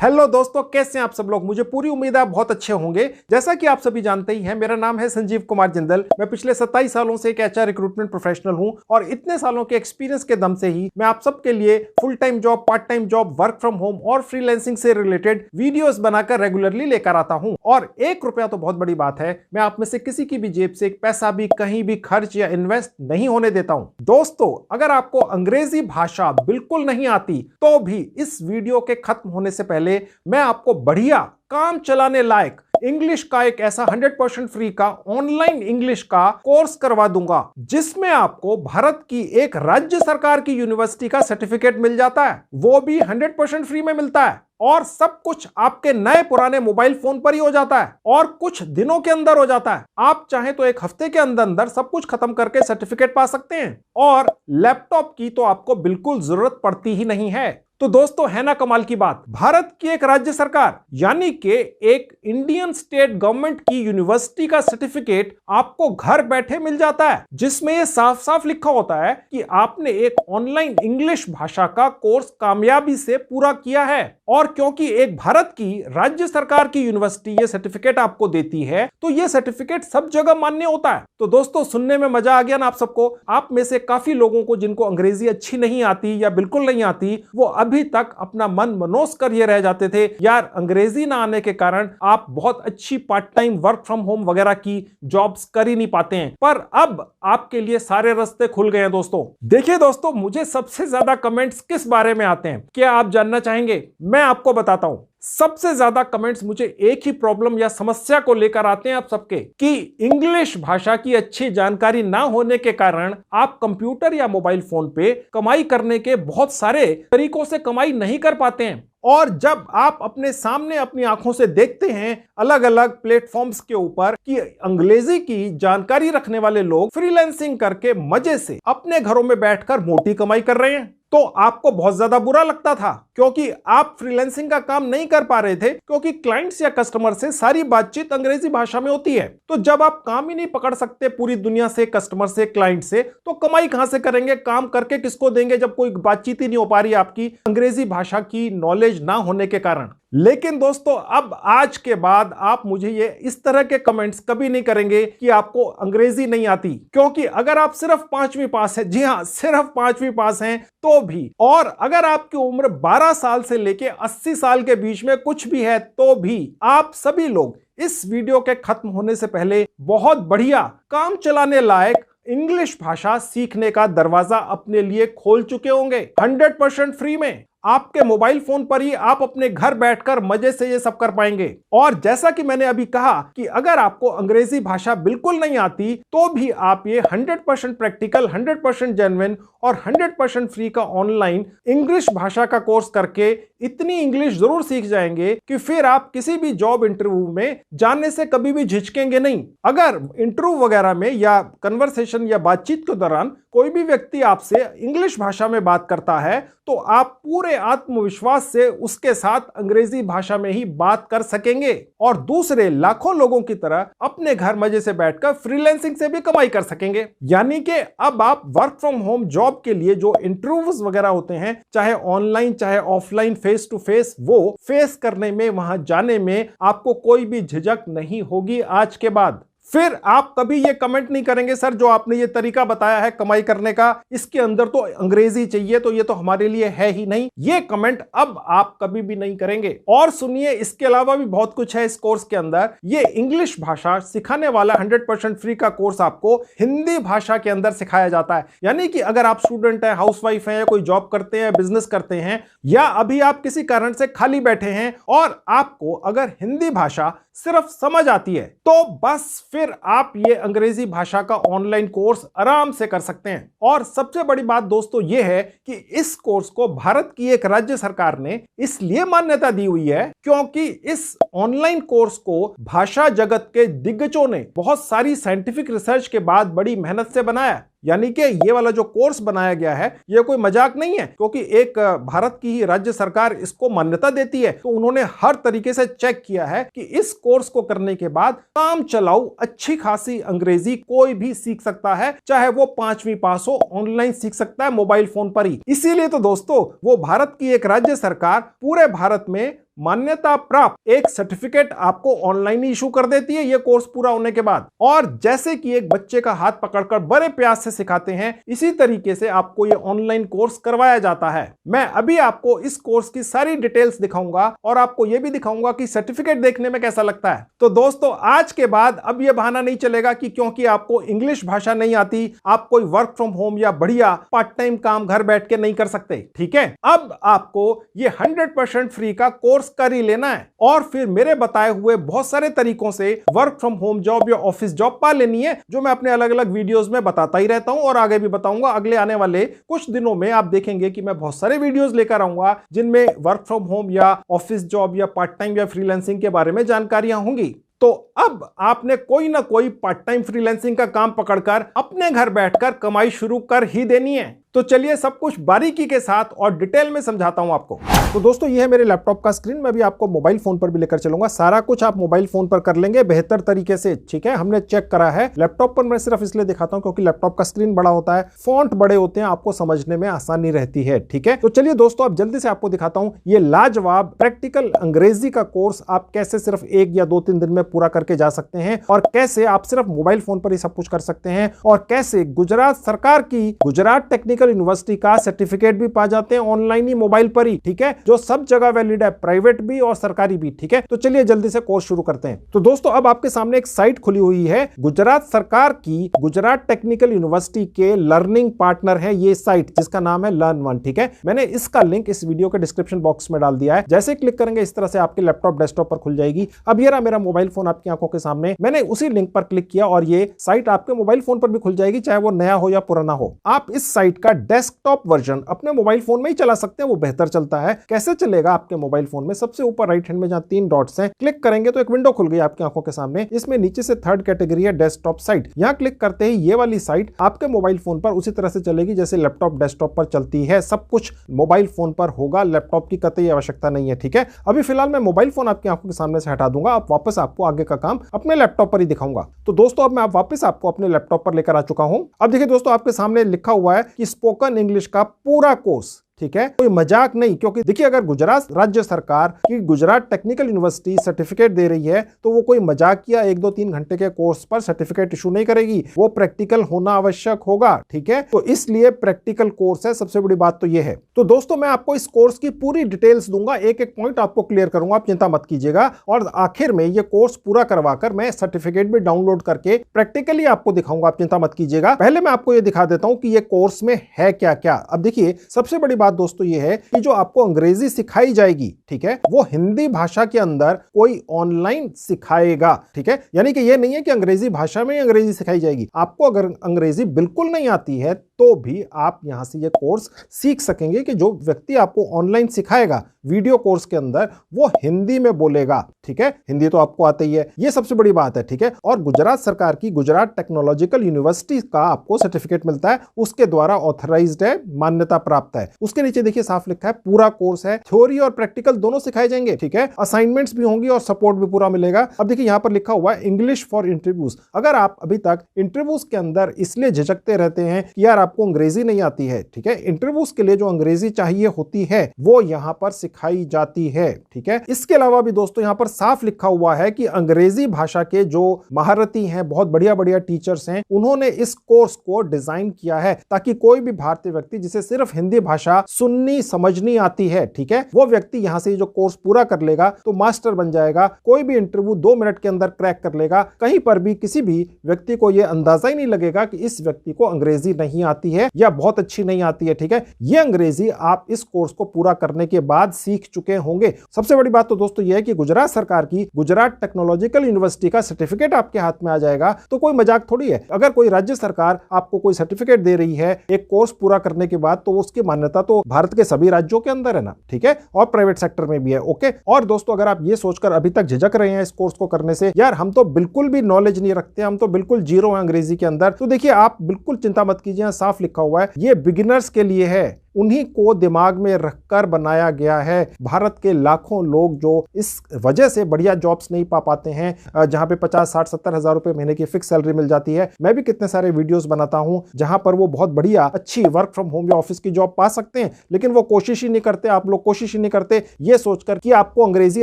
Hello दोस्तों, कैसे हैं आप सब लोग। मुझे पूरी उम्मीद है आप बहुत अच्छे होंगे। जैसा कि आप सभी जानते ही हैं, मेरा नाम है संजीव कुमार जिंदल। मैं पिछले 27 सालों से एक एचआर रिक्रूटमेंट प्रोफेशनल हूं और इतने सालों के एक्सपीरियंस के दम से ही मैं आप सबके लिए full time job, part time job, work from home और फ्रीलांसिंग से रिलेटेड वीडियोस बनाकर रेगुलरली लेकर आता हूं। और 1 रुपया तो बहुत बड़ी बात है, मैं आप में से किसी की भी जेब से एक पैसा भी कहीं भी खर्च या इन्वेस्ट नहीं होने देता हूं। दोस्तों, अगर आपको अंग्रेजी भाषा बिल्कुल नहीं आती तो भी इस वीडियो के खत्म होने से पहले मैं आपको बढ़िया काम चलाने लायक इंग्लिश का एक ऐसा 100% फ्री का ऑनलाइन इंग्लिश का कोर्स करवा दूंगा जिसमें आपको भारत की एक राज्य सरकार की यूनिवर्सिटी का सर्टिफिकेट मिल जाता है, वो भी 100% फ्री में मिलता है और सब कुछ आपके नए पुराने मोबाइल फोन पर ही हो जाता है और कुछ दिनों के अंदर हो जाता है। आप चाहें तो 1 हफ्ते के अंदर अंदर सब कुछ खत्म करके सर्टिफिकेट पा सकते हैं और लैपटॉप की तो आपको बिल्कुल जरूरत पड़ती ही नहीं है। तो दोस्तों, है ना कमाल की बात। भारत की एक राज्य सरकार यानी कि एक इंडियन स्टेट गवर्नमेंट की यूनिवर्सिटी का सर्टिफिकेट आपको घर बैठे मिल जाता है, जिसमें यह साफ साफ लिखा होता है कि आपने एक ऑनलाइन इंग्लिश भाषा का कोर्स कामयाबी से पूरा किया है। और क्योंकि एक भारत की राज्य सरकार की यूनिवर्सिटी ये सर्टिफिकेट आपको देती है, तो यह सर्टिफिकेट सब जगह मान्य होता है। तो दोस्तों, सुनने में मजा आ गया ना आप सबको। आप में से काफी लोगों को जिनको अंग्रेजी अच्छी नहीं आती या बिल्कुल नहीं आती, वो अभी तक अपना मन मनोस कर ये रह जाते थे, यार अंग्रेजी ना आने के कारण आप बहुत अच्छी part time work from home वगैरह की जॉब्स कर ही नहीं पाते हैं। पर अब आपके लिए सारे रास्ते खुल गए हैं दोस्तों। देखिए दोस्तों, मुझे सबसे ज्यादा कमेंट्स किस बारे में आते हैं, क्या आप जानना चाहेंगे? मैं आपको बताता हूं। सबसे ज्यादा कमेंट्स मुझे एक ही प्रॉब्लम या समस्या को लेकर आते हैं आप सबके, कि इंग्लिश भाषा की अच्छी जानकारी ना होने के कारण आप कंप्यूटर या मोबाइल फोन पे कमाई करने के बहुत सारे तरीकों से कमाई नहीं कर पाते हैं। और जब आप अपने सामने अपनी आंखों से देखते हैं अलग अलग प्लेटफॉर्म्स के ऊपर कि अंग्रेजी की जानकारी रखने वाले लोग फ्रीलांसिंग करके मजे से अपने घरों में बैठकर मोटी कमाई कर रहे हैं, तो आपको बहुत ज्यादा बुरा लगता था, क्योंकि आप फ्रीलांसिंग का काम नहीं कर पा रहे थे, क्योंकि क्लाइंट्स या कस्टमर से सारी बातचीत अंग्रेजी भाषा में होती है। तो जब आप काम ही नहीं पकड़ सकते पूरी दुनिया से, कस्टमर से, क्लाइंट से, तो कमाई कहां से करेंगे? काम करके किसको देंगे जब कोई बातचीत ही नहीं हो पा रही आपकी अंग्रेजी भाषा की नॉलेज ना होने के कारण। लेकिन दोस्तों, अब आज के बाद आप मुझे ये इस तरह के कमेंट्स कभी नहीं करेंगे कि आपको अंग्रेजी नहीं आती, क्योंकि अगर आप सिर्फ 5वीं पास है, जी हां, सिर्फ 5वीं पास हैं तो भी, और अगर आपकी उम्र 12 साल से लेके 80 साल के बीच में कुछ भी है तो भी, आप सभी लोग इस वीडियो के खत्म होने से पहले बहुत बढ़िया काम चलाने लायक इंग्लिश भाषा सीखने का दरवाजा अपने लिए खोल चुके होंगे 100% फ्री में। आपके मोबाइल फोन पर ही आप अपने घर बैठकर मजे से ये सब कर पाएंगे। और जैसा कि मैंने अभी कहा कि अगर आपको अंग्रेजी भाषा बिल्कुल नहीं आती तो भी आप ये 100% प्रैक्टिकल, 100% जेन्युइन और 100% फ्री का ऑनलाइन इंग्लिश भाषा का कोर्स करके इतनी इंग्लिश जरूर सीख जाएंगे कि फिर आप किसी भी जॉब इंटरव्यू में जाने से कभी भी झिझकेंगे नहीं। अगर इंटरव्यू वगैरह में या कन्वर्सेशन या बातचीत के दौरान कोई भी व्यक्ति आपसे इंग्लिश भाषा में बात करता है, तो आप पूरे आत्मविश्वास से उसके साथ अंग्रेजी भाषा में ही बात कर सकेंगे और दूसरे लाखों लोगों की तरह अपने घर मजे से बैठकर फ्रीलांसिंग से भी कमाई कर सकेंगे। यानी कि अब आप वर्क फ्रॉम होम जॉब के लिए जो इंटरव्यूज वगैरह होते हैं, चाहे ऑनलाइन चाहे ऑफलाइन, फेस टू फेस, वो फेस करने में, वहां जाने में आपको कोई भी झिझक नहीं होगी आज के बाद। फिर आप कभी ये कमेंट नहीं करेंगे, सर जो आपने ये तरीका बताया है कमाई करने का, इसके अंदर तो अंग्रेजी चाहिए, तो ये तो हमारे लिए है ही नहीं। ये कमेंट अब आप कभी भी नहीं करेंगे। और सुनिए, इसके अलावा भी बहुत कुछ है इस कोर्स के अंदर। ये इंग्लिश भाषा सिखाने वाला 100% फ्री का कोर्स आपको हिंदी भाषा के अंदर सिखाया जाता है। यानी कि अगर आप स्टूडेंट हैं, हाउसवाइफ हैं, या कोई जॉब करते हैं, बिजनेस करते हैं, या अभी आप किसी कारण से खाली बैठे हैं और आपको अगर हिंदी भाषा सिर्फ समझ आती है, तो बस फिर आप ये अंग्रेजी भाषा का ऑनलाइन कोर्स आराम से कर सकते हैं। और सबसे बड़ी बात दोस्तों ये है कि इस कोर्स को भारत की एक राज्य सरकार ने इसलिए मान्यता दी हुई है क्योंकि इस ऑनलाइन कोर्स को भाषा जगत के दिग्गजों ने बहुत सारी साइंटिफिक रिसर्च के बाद बड़ी मेहनत से बनाया। यानी कि ये वाला जो कोर्स बनाया गया है ये कोई मजाक नहीं है, क्योंकि एक भारत की ही राज्य सरकार इसको मान्यता देती है, तो उन्होंने हर तरीके से चेक किया है कि इस कोर्स को करने के बाद काम चलाऊ अच्छी खासी अंग्रेजी कोई भी सीख सकता है, चाहे वो 5वीं पास हो, ऑनलाइन सीख सकता है मोबाइल फोन पर ही। इसीलिए तो दोस्तों वो भारत की एक राज्य सरकार पूरे भारत में मान्यता प्राप्त एक सर्टिफिकेट आपको ऑनलाइन इशू कर देती है ये कोर्स पूरा होने के बाद। और जैसे कि एक बच्चे का हाथ पकड़कर बड़े प्यास से सिखाते हैं, इसी तरीके से आपको ये ऑनलाइन कोर्स करवाया जाता है। मैं अभी आपको इस कोर्स की सारी डिटेल्स दिखाऊंगा और आपको यह भी दिखाऊंगा कि सर्टिफिकेट देखने में कैसा लगता है। तो दोस्तों, आज के बाद अब यह बहाना नहीं चलेगा कि क्योंकि आपको इंग्लिश भाषा नहीं आती, आप कोई वर्क फ्रॉम होम या बढ़िया पार्ट टाइम काम घर बैठ के नहीं कर सकते। ठीक है, अब आपको ये 100% फ्री का कोर्स कर ही लेना है और फिर मेरे बताए हुए बहुत सारे तरीकों से वर्क फ्रॉम होम जॉब या ऑफिस जॉब पा लेनी है, जो मैं अपने अलग अलग वीडियोस में बताता ही रहता हूं और आगे भी बताऊंगा। अगले आने वाले कुछ दिनों में आप देखेंगे कि मैं बहुत सारे वीडियोस लेकर आऊंगा जिनमें वर्क फ्रॉम होम या ऑफिस जॉब या पार्ट टाइम या फ्रीलांसिंग के बारे में जानकारियां होंगी। तो अब आपने कोई ना कोई पार्ट टाइम फ्रीलांसिंग का काम पकड़कर अपने घर बैठकर कमाई शुरू कर ही देनी है। तो चलिए सब कुछ बारीकी के साथ और डिटेल में समझाता हूं आपको। तो दोस्तों, ये है मेरे लैपटॉप का स्क्रीन। मैं भी आपको मोबाइल फोन पर भी लेकर चलूंगा। सारा कुछ आप मोबाइल फोन पर कर लेंगे बेहतर तरीके से। ठीक है, हमने चेक करा है। लैपटॉप पर मैं सिर्फ इसलिए दिखाता हूं क्योंकि लैपटॉप का स्क्रीन बड़ा होता है, फॉन्ट बड़े होते हैं, आपको समझने में आसानी रहती है। ठीक है, तो चलिए दोस्तों, अब जल्दी से आपको दिखाता हूं ये लाजवाब प्रैक्टिकल अंग्रेजी का कोर्स आप कैसे सिर्फ 1 या 2-3 दिन में पूरा करके जा सकते हैं और कैसे आप सिर्फ मोबाइल फोन पर ही सब कुछ कर सकते हैं और कैसे गुजरात सरकार की गुजरात टेक्निकल यूनिवर्सिटी का सर्टिफिकेट भी पा जाते हैं ऑनलाइन ही, मोबाइल पर ही। ठीक है, जो सब जगह वैलिड है, प्राइवेट भी और सरकारी भी। ठीक है, तो चलिए जल्दी से कोर्स शुरू करते हैं। तो दोस्तों, अब आपके सामने एक साइट खुली हुई है। गुजरात सरकार की गुजरात टेक्निकल यूनिवर्सिटी के लर्निंग पार्टनर है ये साइट, जिसका नाम है लर्न1। ठीक है, मैंने इसका लिंक इस वीडियो के डिस्क्रिप्शन बॉक्स में डाल दिया है। जैसे क्लिक करेंगे इस तरह से आपके लैपटॉप डेस्कटॉप पर खुल जाएगी। अब ये रहा मेरा मोबाइल फोन आपकी आंखों के सामने। मैंने उसी लिंक पर क्लिक किया और ये साइट आपके मोबाइल फोन पर भी खुल जाएगी, चाहे वो नया हो या पुराना हो। आप इस साइट का डेस्कटॉप वर्जन अपने मोबाइल फोन में ही चला सकते हैं, वो बेहतर चलता है। कैसे चलेगा आपके मोबाइल फोन में? सबसे ऊपर राइट हैंड में जहां 3 डॉट्स हैं, क्लिक करेंगे तो एक विंडो खुल गई आपकी आंखों के सामने। इसमें नीचे से 3rd कैटेगरी है डेस्कटॉप साइट। यहां क्लिक करते ही ये वाली साइट आपके मोबाइल फोन पर उसी तरह से चलेगी जैसे लैपटॉप डेस्कटॉप पर चलती है। सब कुछ मोबाइल फोन पर होगा, लैपटॉप की कतई आवश्यकता नहीं है। ठीक है, अभी फिलहाल मैं मोबाइल फोन आपकी आंखों के सामने से हटा दूंगा। आप वापस आपको आगे का काम अपने लैपटॉप पर ही दिखाऊंगा। तो दोस्तों, अब मैं वापस आपको अपने लैपटॉप पर लेकर आ चुका हूं। अब देखिए दोस्तों, आपके सामने लिखा हुआ है कि स्पोकन इंग्लिश का पूरा कोर्स। ठीक है, कोई मजाक नहीं, क्योंकि देखिए अगर गुजरात राज्य सरकार की गुजरात टेक्निकल यूनिवर्सिटी सर्टिफिकेट दे रही है तो वो कोई मजाक या 1-2-3 घंटे के कोर्स पर सर्टिफिकेट इशू नहीं करेगी, वो प्रैक्टिकल होना आवश्यक होगा। ठीक है, तो इसलिए प्रैक्टिकल कोर्स है, सबसे बड़ी बात तो ये है। तो दोस्तों, मैं आपको इस कोर्स की पूरी डिटेल्स दूंगा, एक एक पॉइंट आपको क्लियर करूंगा, आप चिंता मत कीजिएगा। और आखिर में ये कोर्स पूरा करवाकर मैं सर्टिफिकेट भी डाउनलोड करके प्रैक्टिकली आपको दिखाऊंगा, आप चिंता मत कीजिएगा। पहले मैं आपको ये दिखा देता हूं कि ये कोर्स में है क्या क्या। अब देखिए, सबसे बड़ी बात दोस्तों ये है कि जो आपको अंग्रेजी सिखाई जाएगी, ठीक है, वो हिंदी भाषा के अंदर कोई ऑनलाइन सिखाएगा। ठीक है, यानी कि ये नहीं है कि अंग्रेजी भाषा में अंग्रेजी सिखाई जाएगी। आपको अगर अंग्रेजी बिल्कुल नहीं आती है तो भी आप यहां से ये कोर्स सीख सकेंगे कि जो व्यक्ति आपको ऑनलाइन सिखाएगा वीडियो कोर्स के अंदर, वो हिंदी में बोलेगा। ठीक है, हिंदी तो आपको आती ही है, ये सबसे बड़ी बात है। ठीक है, और गुजरात सरकार की गुजरात टेक्नोलॉजिकल यूनिवर्सिटी का आपको सर्टिफिकेट मिलता है, उसके द्वारा ऑथराइज्ड है, मान्यता प्राप्त है। उसके नीचे देखिए साफ लिखा है पूरा कोर्स है, थ्योरी और प्रैक्टिकल दोनों सिखाए जाएंगे। ठीक है, असाइनमेंट्स भी होंगी और सपोर्ट भी पूरा मिलेगा। अब देखिए यहां पर लिखा हुआ है इंग्लिश फॉर इंटरव्यूज। अगर आप अभी तक इंटरव्यूज के अंदर इसलिए झिझकते रहते हैं कि यार आपको अंग्रेजी नहीं आती है, ठीक है, इंटरव्यूज के लिए जो अंग्रेजी चाहिए होती है वो यहां पर सिखाई जाती है। ठीक है, इसके अलावा भी दोस्तों यहां पर साफ लिखा हुआ है कि अंग्रेजी भाषा के जो महारथी हैं, बहुत बढ़िया बढ़िया टीचर्स हैं, उन्होंने इस कोर्स को डिजाइन किया है ताकि कोई भी भारतीय व्यक्ति जिसे सिर्फ हिंदी भाषा सुननी समझनी आती है, ठीक है, वो व्यक्ति यहां से जो कोर्स पूरा कर लेगा तो मास्टर बन जाएगा। कोई भी इंटरव्यू 2 मिनट के अंदर क्रैक कर लेगा। कहीं पर भी किसी भी व्यक्ति को यह अंदाजा ही नहीं लगेगा कि इस व्यक्ति को अंग्रेजी नहीं आती है या बहुत अच्छी नहीं आती है। ठीक है, यह अंग्रेजी आप इस कोर्स को पूरा करने के बाद सीख चुके होंगे। सबसे बड़ी बात तो दोस्तों यह है कि गुजरात सरकार की गुजरात टेक्नोलॉजिकल यूनिवर्सिटी का सर्टिफिकेट आपके हाथ में आ जाएगा तो कोई मजाक थोड़ी है। अगर कोई राज्य सरकार आपको कोई सर्टिफिकेट दे रही है एक कोर्स पूरा करने के बाद, तो उसकी मान्यता तो भारत के सभी राज्यों के अंदर है ना, ठीक है, और प्राइवेट सेक्टर में भी है। ओके, और दोस्तों अगर आप ये सोचकर अभी तक झिझक रहे हैं इस कोर्स को करने से, यार हम तो बिल्कुल भी नॉलेज नहीं रखते, हम तो बिल्कुल जीरो हैं अंग्रेजी के अंदर, तो देखिए आप बिल्कुल चिंता मत कीजिए, साफ लिखा हुआ है ये बिगिनर्स के लिए है। उन्हीं को दिमाग में रखकर बनाया गया है। भारत के लाखों लोग जो इस वजह से बढ़िया जॉब्स नहीं पा पाते हैं, जहां पे 50, 60, 70 हजार रुपए महीने की फिक्स सैलरी मिल जाती है। मैं भी कितने सारे वीडियोस बनाता हूं जहां पर वो बहुत बढ़िया अच्छी वर्क फ्रॉम होम या ऑफिस की जॉब पा सकते हैं, लेकिन वो कोशिश ही नहीं करते। आप लोग कोशिश ही नहीं करते ये सोचकर कि आपको अंग्रेजी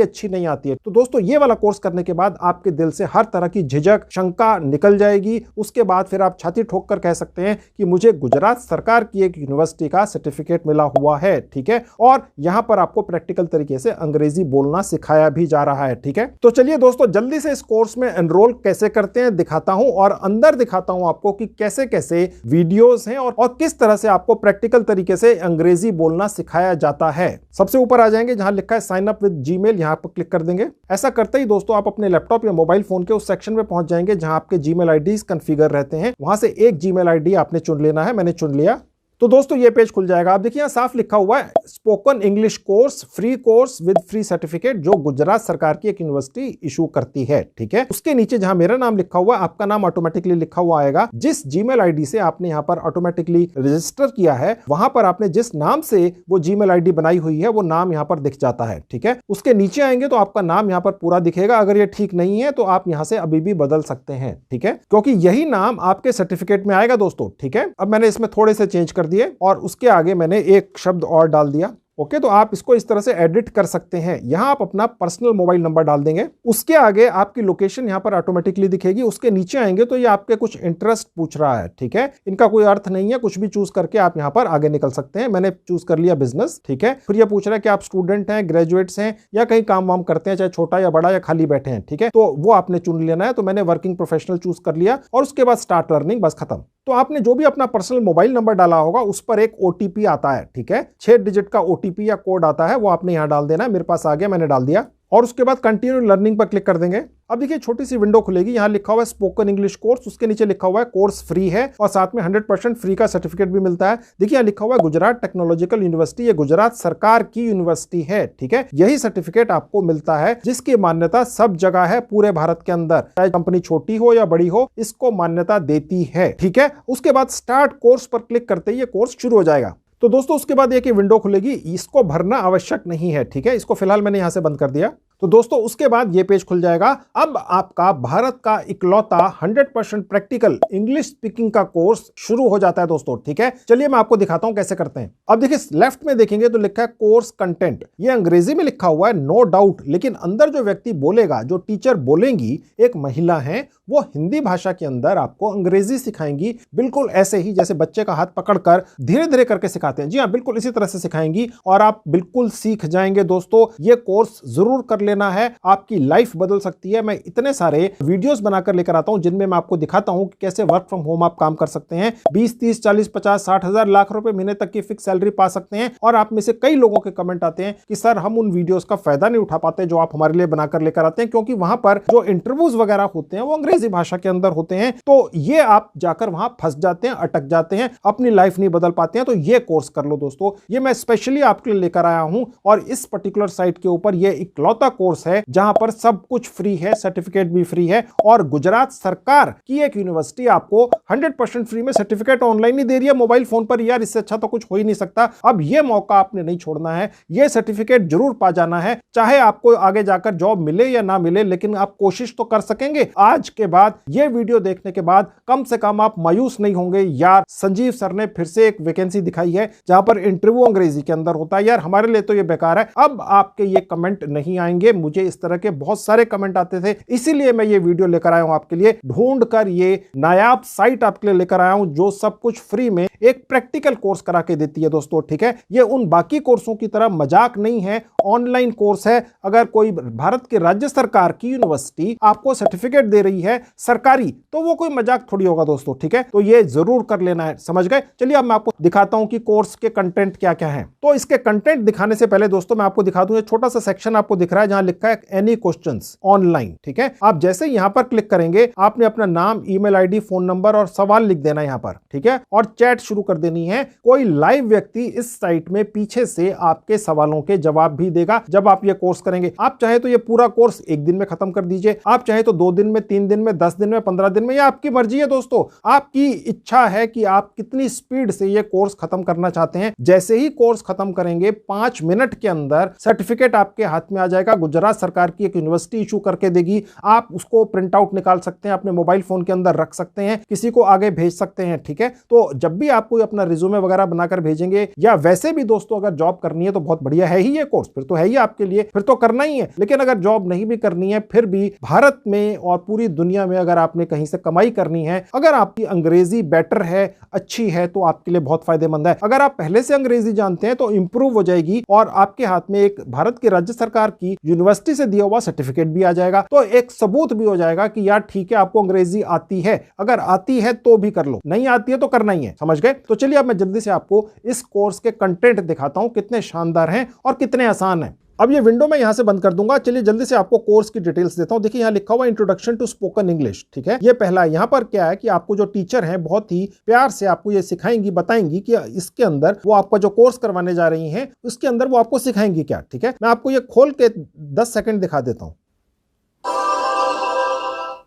अच्छी नहीं आती है। तो दोस्तों, ये वाला कोर्स करने के बाद आपके दिल से हर तरह की झिझक, शंका निकल जाएगी। उसके बाद फिर आप छाती ठोककर कह सकते हैं कि मुझे गुजरात सरकार की एक यूनिवर्सिटी का सर्टिफिकेट मिला हुआ है, ठीक है, और यहां पर आपको प्रैक्टिकल तरीके से अंग्रेजी बोलना सिखाया भी जा रहा है, ठीक है। तो चलिए दोस्तों, जल्दी से इस कोर्स में एनरोल कैसे करते हैं दिखाता हूं, और अंदर दिखाता हूं आपको कि कैसे कैसे वीडियोस हैं और किस तरह से आपको प्रैक्टिकल तरीके से अंग्रेजी बोलना सिखाया जाता है। सबसे ऊपर आ जाएंगे जहां लिखा है साइन अप विद जीमेल, यहां पर क्लिक कर देंगे। ऐसा करते ही दोस्तों आप अपने लैपटॉप या मोबाइल फोन के उस सेक्शन में पहुंच जाएंगे जहां आपके जीमेल आईडीज कॉन्फ़िगर रहते हैं। वहां से एक जीमेल आईडी आपने चुन लेना है। मैंने चुन लिया। तो दोस्तों, ये पेज खुल जाएगा। आप देखिए, यहां साफ लिखा हुआ है spoken English course, free course with free certificate, जो गुजरात सरकार की एक यूनिवर्सिटी इशू करती है, ठीक है। उसके नीचे जहां मेरा नाम लिखा हुआ है, आपका नाम ऑटोमेटिकली लिखा हुआ आएगा। जिस जीमेल आईडी से आपने यहां पर ऑटोमेटिकली रजिस्टर किया है, वहां पर आपने जिस नाम से वो जीमेल आईडी बनाई हुई है, वो नाम यहां पर दिख जाता है, ठीक है। उसके नीचे आएंगे तो आपका नाम यहां पर पूरा दिखेगा। अगर ये ठीक नहीं है तो आप यहां से अभी भी बदल सकते हैं, ठीक है, क्योंकि यही नाम आपके सर्टिफिकेट में आएगा दोस्तों, ठीक है। अब मैंने इसमें थोड़े से चेंज कर दिए और उसके आगे मैंने एक शब्द और डाल दिया। ओके, तो आप इसको इस तरह से एडिट कर सकते हैं। यहां आप अपना पर्सनल मोबाइल नंबर डाल देंगे। उसके आगे आपकी लोकेशन यहां पर ऑटोमेटिकली दिखेगी। उसके नीचे आएंगे तो ये आपके कुछ इंटरेस्ट पूछ रहा है, ठीक है। इनका कोई अर्थ नहीं है, कुछ भी चूज करके आप यहां पर आगे निकल सकते हैं। मैंने चूज कर लिया बिजनेस, ठीक है। फिर ये पूछ रहा है कि आप स्टूडेंट हैं, ग्रेजुएट्स हैं, या कहीं काम वाम करते हैं, चाहे छोटा या बड़ा, या खाली बैठे हैं, ठीक है। तो वो आपने चुन लेना है। तो मैंने वर्किंग प्रोफेशनल चूज कर लिया और उसके बाद स्टार्ट लर्निंग, बस खत्म। तो आपने जो भी अपना पर्सनल मोबाइल नंबर डाला होगा उस पर एक ओटीपी आता है, ठीक है। 6 डिजिट का ओटीपी या कोड आता है, वो आपने यहां डाल देना है। मेरे पास आ गया, मैंने डाल दिया और उसके बाद कंटिन्यू लर्निंग पर क्लिक कर देंगे। अब देखिए, छोटी सी विंडो खुलेगी। यहां लिखा हुआ है स्पोकन इंग्लिश कोर्स, उसके नीचे लिखा हुआ है कोर्स फ्री है और साथ में 100% फ्री का सर्टिफिकेट भी मिलता है। देखिए, यहां लिखा हुआ है गुजरात टेक्नोलॉजिकल यूनिवर्सिटी, ये गुजरात सरकार की यूनिवर्सिटी है, ठीक है। यही सर्टिफिकेट आपको मिलता है जिसकी मान्यता सब जगह है पूरे भारत के अंदर, चाहे कंपनी छोटी हो या बड़ी हो, इसको मान्यता देती है, ठीक है। उसके बाद स्टार्ट कोर्स पर क्लिक करते ही ये कोर्स शुरू हो जाएगा। तो दोस्तों, उसके बाद एक विंडो खुलेगी। इसको भरना आवश्यक नहीं है, ठीक है। इसको फिलहाल मैंने यहां से बंद कर दिया। तो दोस्तों, उसके बाद ये पेज खुल जाएगा। अब आपका भारत का इकलौता 100% प्रैक्टिकल इंग्लिश स्पीकिंग का कोर्स शुरू हो जाता है दोस्तों, ठीक है। चलिए मैं आपको दिखाता हूं कैसे करते हैं। अब देखिए, लेफ्ट में देखेंगे तो लिखा है कोर्स कंटेंट। ये अंग्रेजी में लिखा हुआ है, नो डाउट, लेकिन अंदर जो व्यक्ति बोलेगा, जो टीचर बोलेंगी, एक महिला है, वो हिंदी भाषा के अंदर आपको अंग्रेजी सिखाएंगी, बिल्कुल ऐसे ही जैसे बच्चे का हाथ पकड़कर धीरे धीरे करके सिखाते हैं। जी हाँ, बिल्कुल इसी तरह से सिखाएंगी और आप बिल्कुल सीख जाएंगे दोस्तों। ये कोर्स जरूर कर लेना है, आपकी लाइफ बदल सकती है। मैं इतने सारे वीडियोस बनाकर लेकर आता हूं जिनमें मैं आपको दिखाता हूं कि कैसे वर्क फ्रॉम होम आप काम कर सकते हैं। 20, 30, 40, 50, 60 हजार, लाख रुपए महीने तक की फिक्स सैलरी पा सकते हैं। और आप में से कई लोगों के कमेंट आते हैं कि सर, हम उन वीडियोस का फायदा नहीं उठा पाते जो आप हमारे लिए बनाकर लेकर आते हैं, क्योंकि वहां पर जो इंटरव्यूज वगैरह होते हैं वो अंग्रेजी भाषा के अंदर होते हैं। तो ये आप जाकर वहां फंस जाते हैं, अटक जाते हैं, अपनी लाइफ नहीं बदल पाते हैं। तो ये कोर्स कर लो दोस्तों, ये मैं स्पेशली आपके लिए लेकर आया हूं। और इस पर्टिकुलर साइट के ऊपर ये इकलौता कोर्स है जहां पर सब कुछ फ्री है, सर्टिफिकेट भी फ्री है, और गुजरात सरकार की एक यूनिवर्सिटी आपको 100% फ्री में सर्टिफिकेट ऑनलाइन ही दे रही है, मोबाइल फोन पर। यार, इससे अच्छा तो कुछ हो ही नहीं सकता। अब ये मौका आपने नहीं छोड़ना है, ये सर्टिफिकेट जरूर पा जाना है, चाहे आपको आगे जाकर जॉब मिले या ना मिले, लेकिन आप कोशिश तो कर सकेंगे। आज के बाद, ये वीडियो देखने के बाद कम से कम आप मायूस नहीं होंगे। यार, संजीव सर ने फिर से एक वैकेंसी दिखाई है जहां पर इंटरव्यू अंग्रेजी के अंदर होता है। यार, हमारे लिए तो ये बेकार है। अब आपके ये कमेंट नहीं आएंगे। मुझे इस तरह के बहुत सारे कमेंट आते थे, इसीलिए मैं ये वीडियो लेकर आया हूं आपके लिए। ढूंढ कर ये नायाब साइट आपके लिए लेकर आया हूं जो सब कुछ फ्री में एक प्रैक्टिकल कोर्स करा के देती है दोस्तों, ठीक है। ये उन बाकी कोर्सों की तरह मजाक नहीं है, ऑनलाइन कोर्स है। अगर कोई भारत की राज्य सरकार की यूनिवर्सिटी आपको सर्टिफिकेट दे रही है सरकारी, तो वो कोई मजाक थोड़ी होगा दोस्तों, ठीक है। तो ये जरूर कर लेना है, समझ गए। चलिए अब मैं आपको दिखाता हूं कि कोर्स के कंटेंट क्या क्या है। तो इसके कंटेंट दिखाने से पहले दोस्तों मैं आपको दिखा दूं, ये छोटा सा सेक्शन आपको दिख रहा है जहां यहां लिखा है एनी क्वेश्चंस ऑनलाइन। ठीक है, आप जैसे यहां पर क्लिक करेंगे आपने अपना नाम, ईमेल आईडी, फोन नंबर और सवाल लिख देना यहां पर। ठीक है, और चैट शुरू कर देनी है। कोई लाइव व्यक्ति इस साइट में पीछे से आपके सवालों के जवाब भी देगा जब आप ये कोर्स करेंगे। आप चाहे तो ये पूरा कोर्स एक दिन में खत्म कर दीजिए, आप चाहे तो 2 दिन में, 3 दिन में, 10 दिन में, 15 दिन में, या आपकी मर्जी है दोस्तों। आपकी इच्छा है कि आप कितनी स्पीड से ये कोर्स खत्म करना चाहते हैं। जैसे ही कोर्स खत्म करेंगे 5 मिनट के अंदर सर्टिफिकेट आपके हाथ में आ जाएगा। गुजरात सरकार की एक यूनिवर्सिटी इशू करके देगी। आप उसको प्रिंट आउट निकाल सकते हैं, अपने मोबाइल फोन के अंदर रख सकते हैं, किसी को आगे भेज सकते हैं। ठीक है, तो जब भी आप कोई अपना रिज्यूमे वगैरह बनाकर भेजेंगे, या वैसे भी दोस्तों अगर जॉब करनी है तो बहुत बढ़िया है ही ये कोर्स, फिर तो है ही आपके लिए, फिर तो करना ही है। लेकिन अगर जॉब नहीं भी करनी है, फिर भी भारत में और पूरी दुनिया में अगर आपने कहीं से कमाई करनी है, अगर आपकी अंग्रेजी बेटर है, अच्छी है, तो आपके लिए बहुत फायदेमंद है। अगर आप पहले से अंग्रेजी जानते हैं तो इंप्रूव हो जाएगी और आपके हाथ में एक भारत की राज्य सरकार की यूनिवर्सिटी से दिया हुआ सर्टिफिकेट भी आ जाएगा। तो एक सबूत भी हो जाएगा कि यार ठीक है, आपको अंग्रेजी आती है। अगर आती है तो भी कर लो, नहीं आती है तो करना ही है। समझ गए? तो चलिए अब मैं जल्दी से आपको इस कोर्स के कंटेंट दिखाता हूं, कितने शानदार हैं और कितने आसान हैं। अब ये विंडो मैं यहां से बंद कर दूंगा। चलिए जल्दी से आपको कोर्स की डिटेल्स देता हूं। देखिए यहां लिखा हुआ इंट्रोडक्शन टू स्पोकन इंग्लिश। ठीक है, ये पहला है। यहां पर क्या है कि आपको जो टीचर हैं बहुत ही प्यार से आपको ये सिखाएंगी, बताएंगी कि इसके अंदर वो आपका जो कोर्स करवाने जा रही हैं उसके अंदर वो आपको सिखाएंगी क्या। ठीक है, मैं आपको ये खोल के 10 सेकंड दिखा देता हूं।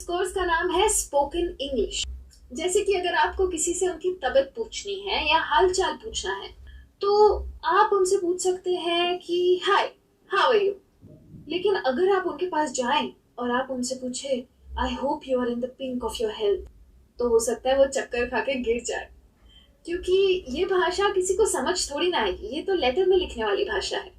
कोर्स का नाम है स्पोकन इंग्लिश। जैसे कि अगर आपको किसी से उनकी तबीयत पूछनी है या हालचाल पूछना है तो आप उनसे पूछ सकते हैं कि हाय, हाउ आर यू। लेकिन अगर आप उनके पास जाएं और आप उनसे पूछे I hope you are in the pink of your health, तो हो सकता है वो चक्कर खा के गिर जाए, क्योंकि ये भाषा किसी को समझ थोड़ी ना आएगी। ये तो लेटर में लिखने वाली भाषा है।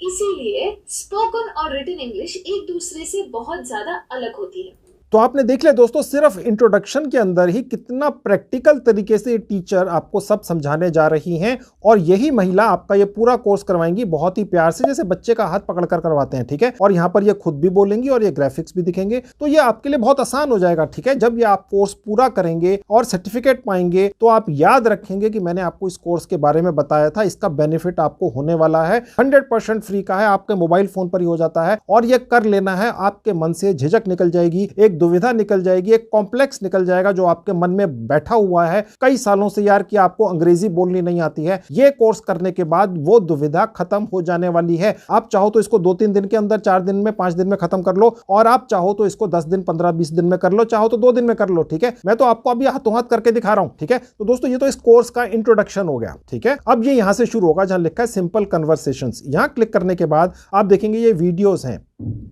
इसीलिए स्पोकन और रिटन इंग्लिश एक दूसरे से बहुत ज्यादा अलग होती है। तो आपने देख लिया दोस्तों, सिर्फ इंट्रोडक्शन के अंदर ही कितना प्रैक्टिकल तरीके से टीचर आपको सब समझाने जा रही हैं। और यही महिला आपका ये पूरा कोर्स करवाएंगी बहुत ही प्यार से, जैसे बच्चे का हाथ पकड़कर करवाते हैं। ठीक है, और यहाँ पर ये खुद भी बोलेंगी और ये ग्राफिक्स भी दिखेंगे, तो ये आपके लिए बहुत आसान हो जाएगा। ठीक है, जब ये आप कोर्स पूरा करेंगे और सर्टिफिकेट पाएंगे तो आप याद रखेंगे कि मैंने आपको इस कोर्स के बारे में बताया था। इसका बेनिफिट आपको होने वाला है, 100% फ्री का है, आपके मोबाइल फोन पर ही हो जाता है और ये कर लेना है। आपके मन से झिझक निकल जाएगी, एक दुविधा निकल जाएगी, एक कॉम्प्लेक्स निकल जाएगा जो आपके मन में बैठा हुआ है कई सालों से यार कि आपको अंग्रेजी बोलनी नहीं आती है। ये कोर्स करने के बाद वो दुविधा खत्म हो जाने वाली है। आप चाहो तो इसको 2-3 दिन के अंदर, 4 दिन में, 5 दिन में खत्म कर लो, और आप चाहो तो इसको 10 दिन, 15, 20 दिन में कर लो, चाहो तो 2 दिन में कर लो। ठीक है, मैं तो आपको अभी हाथों हाथ करके दिखा रहा हूं। ठीक है, तो दोस्तों ये तो इस कोर्स का इंट्रोडक्शन हो गया। ठीक है, अब ये यहां से शुरू होगा जहां लिखा है सिंपल कन्वर्सेशंस। यहां क्लिक करने के बाद आप देखेंगे ये वीडियोस हैं।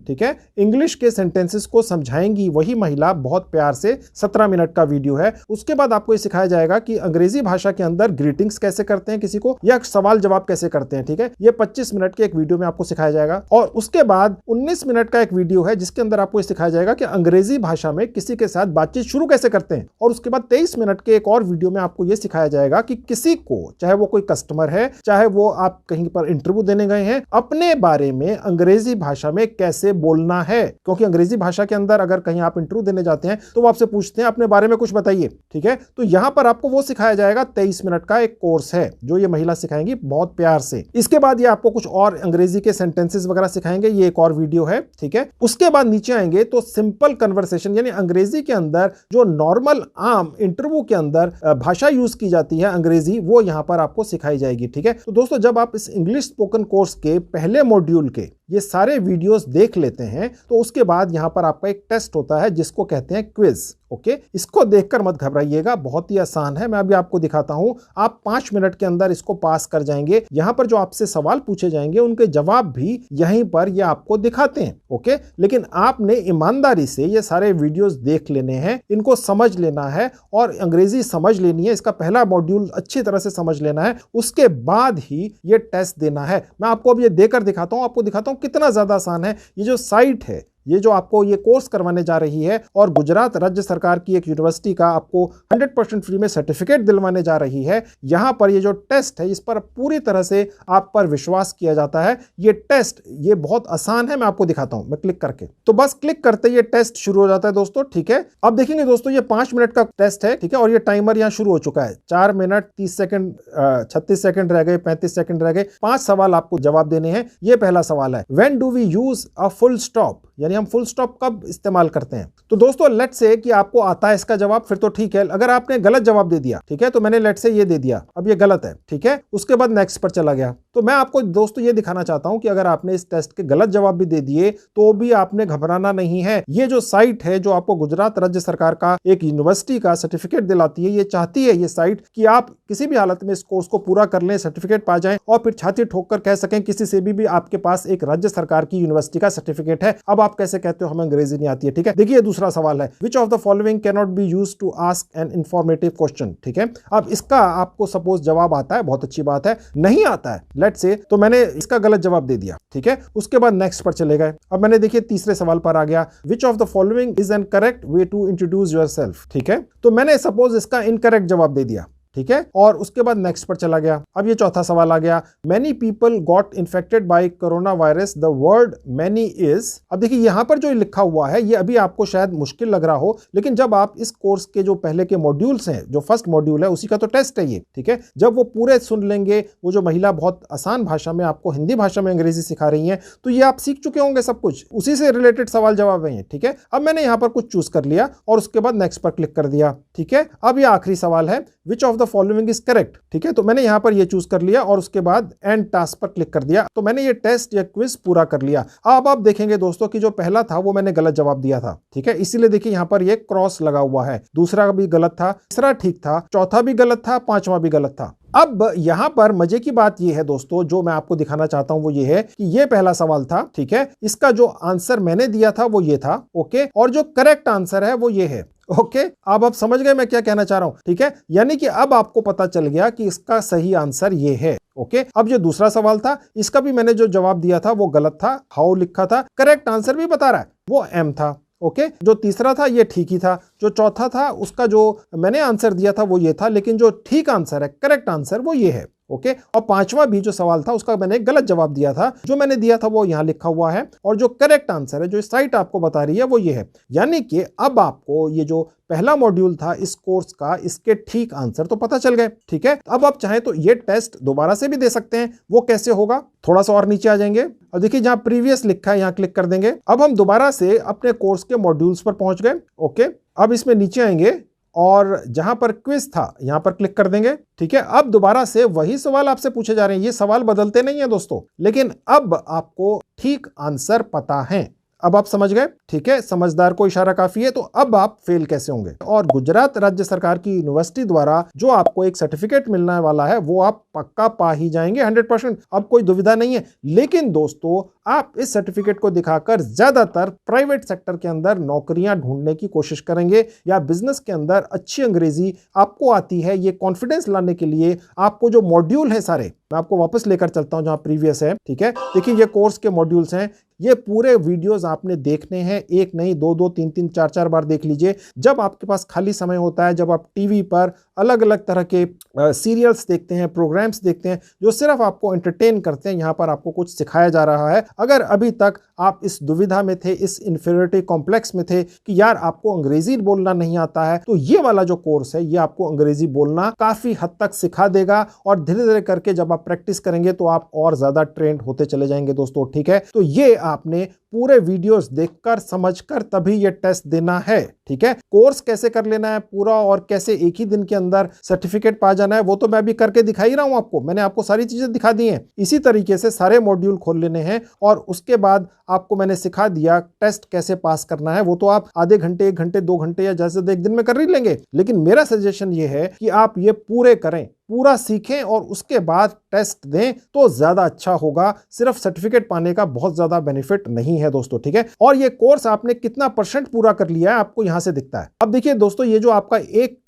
ठीक है, इंग्लिश के सेंटेंसेस को समझाएंगी वही महिला बहुत प्यार से। 17 मिनट का वीडियो है। उसके बाद आपको ये सिखाया जाएगा कि अंग्रेजी भाषा के अंदर ग्रीटिंग्स कैसे करते हैं किसी को, या सवाल जवाब कैसे करते हैं। ठीक है, ये 25 मिनट के एक वीडियो में आपको सिखाया जाएगा। और उसके बाद 19 मिनट का एक वीडियो है जिसके अंदर आपको ये सिखाया जाएगा कि अंग्रेजी भाषा में किसी के साथ बातचीत शुरू कैसे करते हैं। और उसके बाद 23 मिनट के एक और वीडियो में आपको ये सिखाया जाएगा कि किसी को, चाहे वो कोई कस्टमर है, चाहे वो आप कहीं पर इंटरव्यू देने गए हैं, अपने बारे में अंग्रेजी भाषा में कैसे बोलना है। क्योंकि अंग्रेजी भाषा के अंदर अगर कहीं आप इंटरव्यू देने जाते हैं तो वो आपसे पूछते हैं अपने बारे में कुछ बताइए। ठीक है, तो यहां पर आपको वो सिखाया जाएगा। 23 मिनट का एक कोर्स है जो ये महिला सिखाएंगी बहुत प्यार से। इसके बाद ये आपको कुछ और अंग्रेजी के सेंटेंसेस वगैरह सिखाएंगे, ये एक और वीडियो है। ठीक है, उसके बाद नीचे आएंगे तो सिंपल कन्वर्सेशन, यानी अंग्रेजी के अंदर जो नॉर्मल आम इंटरव्यू के अंदर भाषा यूज की जाती है अंग्रेजी, वो यहां पर आपको सिखाई जाएगी। ठीक है, तो दोस्तों जब आप इस इंग्लिश स्पोकन कोर्स के पहले मॉड्यूल के ये सारे वीडियोस देख लेते हैं तो उसके बाद यहां पर आपका एक टेस्ट होता है जिसको कहते हैं क्विज। ओके, इसको देखकर मत घबराइएगा, बहुत ही आसान है। मैं अभी आपको दिखाता हूं, आप 5 मिनट के अंदर इसको पास कर जाएंगे। यहां पर जो आपसे सवाल पूछे जाएंगे उनके जवाब भी यहीं पर ये आपको दिखाते हैं। ओके, लेकिन आपने ईमानदारी से ये सारे वीडियोस देख लेने हैं, इनको समझ लेना है और अंग्रेजी समझ लेनी है। इसका पहला मॉड्यूल अच्छी तरह से समझ लेना है, उसके बाद ही ये टेस्ट देना है। मैं आपको अब ये देकर दिखाता हूं, आपको दिखाता हूं कितना ज्यादा आसान है। ये जो साइट है ये जो आपको ये कोर्स करवाने जा रही है और गुजरात राज्य सरकार की एक यूनिवर्सिटी का आपको 100% फ्री में सर्टिफिकेट दिलवाने जा रही है। यहां पर ये जो टेस्ट है इस पर पूरी तरह से आप पर विश्वास किया जाता है। ये टेस्ट ये बहुत आसान है, मैं आपको दिखाता हूं। मैं क्लिक करके तो बस क्लिक करते ये टेस्ट शुरू हो जाता है दोस्तों। ठीक है, अब देखेंगे दोस्तों ये 5 मिनट का टेस्ट है। ठीक है, और ये टाइमर यहां शुरू हो चुका है। 4 मिनट 30 सेकंड 36 सेकंड रह गए, 35 सेकंड रह गए। 5 सवाल आपको जवाब देने हैं। ये पहला सवाल है, when do we use a full stop, यानी हम फुल स्टॉप कब इस्तेमाल करते हैं। तो दोस्तों लेट्स से कि आपको आता है इसका जवाब, फिर तो ठीक है। अगर आपने गलत जवाब दे दिया, ठीक है, तो मैंने लेट्स से ये दे दिया, अब ये गलत है। ठीक है, उसके बाद नेक्स्ट पर चला गया। तो मैं आपको दोस्तों ये दिखाना चाहता हूं कि अगर आपने इस टेस्ट के गलत जवाब भी दे दिए तो भी आपने घबराना नहीं है। ये जो साइट है जो आपको गुजरात राज्य सरकार का एक यूनिवर्सिटी का सर्टिफिकेट दिलाती है, ये चाहती है ये साइट कि आप किसी भी हालत में इस कोर्स को पूरा कर लें, सर्टिफिकेट पा जाएं और फिर छाती ठोक कर कह सकें किसी से भी आपके पास एक राज्य सरकार की यूनिवर्सिटी का सर्टिफिकेट है। अब आप कैसे कहते हो हमें अंग्रेजी नहीं आती है। ठीक है, देखिए दूसरा सवाल है, which of the following can not be used to ask an informative question. ठीक है, अब इसका आपको सपोज जवाब आता है, बहुत अच्छी बात है। नहीं आता है लेट्स से, तो मैंने इसका गलत जवाब दे दिया। ठीक है, उसके बाद नेक्स्ट पर चले गए। अब मैंने देखिए तीसरे सवाल पर आ गया, which of the following is an correct way to introduce yourself. ठीक है, तो मैंने सपोज इसका इनकरेक्ट जवाब दे दिया। ठीक है, और उसके बाद नेक्स्ट पर चला गया। अब ये चौथा सवाल आ गया, many people got infected by corona virus, the word many is. अब देखिए यहां पर जो लिखा हुआ है ये अभी आपको शायद मुश्किल लग रहा हो, लेकिन जब आप इस कोर्स के जो पहले के मॉड्यूल्स हैं, जो फर्स्ट मॉड्यूल है उसी का तो टेस्ट है ये। ठीक है, जब वो पूरे सुन लेंगे, वो जो महिला बहुत आसान भाषा में आपको हिंदी भाषा में अंग्रेजी सिखा रही है, तो ये आप सीख चुके होंगे सब कुछ, उसी से रिलेटेड सवाल जवाब है। ठीक है, अब मैंने यहां पर कुछ चूज कर लिया और उसके बाद नेक्स्ट पर क्लिक कर दिया। ठीक है, अब ये आखिरी सवाल है, which of the following is correct. ठीक है, तो मैंने यहां पर ये चूज कर लिया और उसके बाद एंड टास्क पर क्लिक कर दिया। तो मैंने ये टेस्ट या क्विज पूरा कर लिया। अब आप देखेंगे दोस्तों कि जो पहला था वो मैंने गलत जवाब दिया था। ठीक है, इसीलिए देखिए यहां पर ये क्रॉस लगा हुआ है। दूसरा भी गलत था, तीसरा ठीक था, चौथा भी गलत था, पांचवा भी गलत था। अब यहां पर मजे की बात यह है दोस्तों, जो मैं आपको दिखाना चाहता हूं वो ये है कि ये पहला सवाल था। ठीक है, इसका जो आंसर मैंने दिया था वो ये था। ओके, और जो करेक्ट आंसर है वो ये है। ओके, अब आप समझ गए मैं क्या कहना चाह रहा हूं। ठीक है, यानी कि अब आपको पता चल गया कि इसका सही आंसर ये है। ओके, अब जो दूसरा सवाल था इसका भी मैंने जो जवाब दिया था वो गलत था, हाउ लिखा था। करेक्ट आंसर भी बता रहा है वो एम था। ओके, जो तीसरा था ये ठीक ही था। जो चौथा था उसका जो मैंने आंसर दिया था वो ये था, लेकिन जो ठीक आंसर है, करेक्ट आंसर वो ये है। ओके, और पांचवा भी जो सवाल था उसका मैंने गलत जवाब दिया था। जो मैंने दिया था वो यहां लिखा हुआ है और जो करेक्ट आंसर है जो साइट आपको बता रही है वो ये है। यानी कि अब आपको ये जो पहला मॉड्यूल था इस कोर्स का, इसके ठीक आंसर तो पता चल गए। ठीक है, अब आप चाहें तो ये टेस्ट दोबारा से भी दे सकते हैं। वो कैसे होगा, थोड़ा सा और नीचे आ जाएंगे और देखिए जहां प्रीवियस लिखा है यहां क्लिक कर देंगे। अब हम दोबारा से अपने कोर्स के मॉड्यूल्स पर पहुंच गए। ओके, अब इसमें नीचे आएंगे और जहां पर क्विज था यहां पर क्लिक कर देंगे। ठीक है, अब दोबारा से वही सवाल आपसे पूछे जा रहे हैं। ये सवाल बदलते नहीं है दोस्तों, लेकिन अब आपको ठीक आंसर पता है। अब आप समझ गए। ठीक है, समझदार को इशारा काफी है। तो अब आप फेल कैसे होंगे। और गुजरात राज्य सरकार की यूनिवर्सिटी द्वारा जो आपको एक सर्टिफिकेट मिलने वाला है वो आप पक्का पा ही जाएंगे 100%। अब कोई दुविधा नहीं है। लेकिन दोस्तों आप इस सर्टिफिकेट को दिखाकर ज्यादातर प्राइवेट सेक्टर के अंदर नौकरियां ढूंढने की कोशिश करेंगे या बिजनेस के अंदर अच्छी अंग्रेजी आपको आती है, ये कॉन्फिडेंस लाने के लिए आपको जो मॉड्यूल है सारे, मैं आपको वापस लेकर चलता हूं जहां प्रीवियस है। ठीक है, देखिए ये कोर्स के मॉड्यूल्स हैं। ये पूरे वीडियोस आपने देखने हैं, एक नहीं दो दो तीन तीन चार चार बार देख लीजिए। जब आपके पास खाली समय होता है, जब आप टीवी पर अलग अलग तरह के सीरियल्स देखते हैं, प्रोग्राम्स देखते हैं जो सिर्फ आपको एंटरटेन करते हैं, यहाँ पर आपको कुछ सिखाया जा रहा है। अगर अभी तक आप इस दुविधा में थे, इस इंफीरियरिटी कॉम्प्लेक्स में थे कि यार आपको अंग्रेजी बोलना नहीं आता है, तो ये वाला जो कोर्स है ये आपको अंग्रेजी बोलना काफी हद तक सिखा देगा और धीरे धीरे करके जब आप प्रैक्टिस करेंगे तो आप और ज्यादा ट्रेंड होते चले जाएंगे दोस्तों। ठीक है, तो ये आपने पूरे वीडियोस देखकर समझकर तभी ये टेस्ट देना है। ठीक है, कोर्स कैसे कर लेना है पूरा और कैसे एक ही दिन के अंदर सर्टिफिकेट पा जाना है वो तो मैं अभी करके दिखा ही रहा हूं आपको। मैंने आपको सारी चीजें दिखा दी हैं। इसी तरीके से सारे मॉड्यूल खोल लेने हैं और उसके बाद आपको मैंने सिखा दिया टेस्ट कैसे पास करना है। वो तो आप आधे घंटे, 1 घंटे, 2 घंटे या जैसे एक दिन में कर ही लेंगे। लेकिन मेरा सजेशन ये है कि आप ये पूरे करें, पूरा सीखें और उसके बाद टेस्ट दें तो ज्यादा अच्छा होगा। सिर्फ सर्टिफिकेट पाने का बहुत ज्यादा बेनिफिट नहीं है दोस्तों। ठीक है, और ये कोर्स आपने कितना % पूरा कर लिया है आपको यहां से दिखता है। अब देखिए दोस्तों, ये जो आपका एक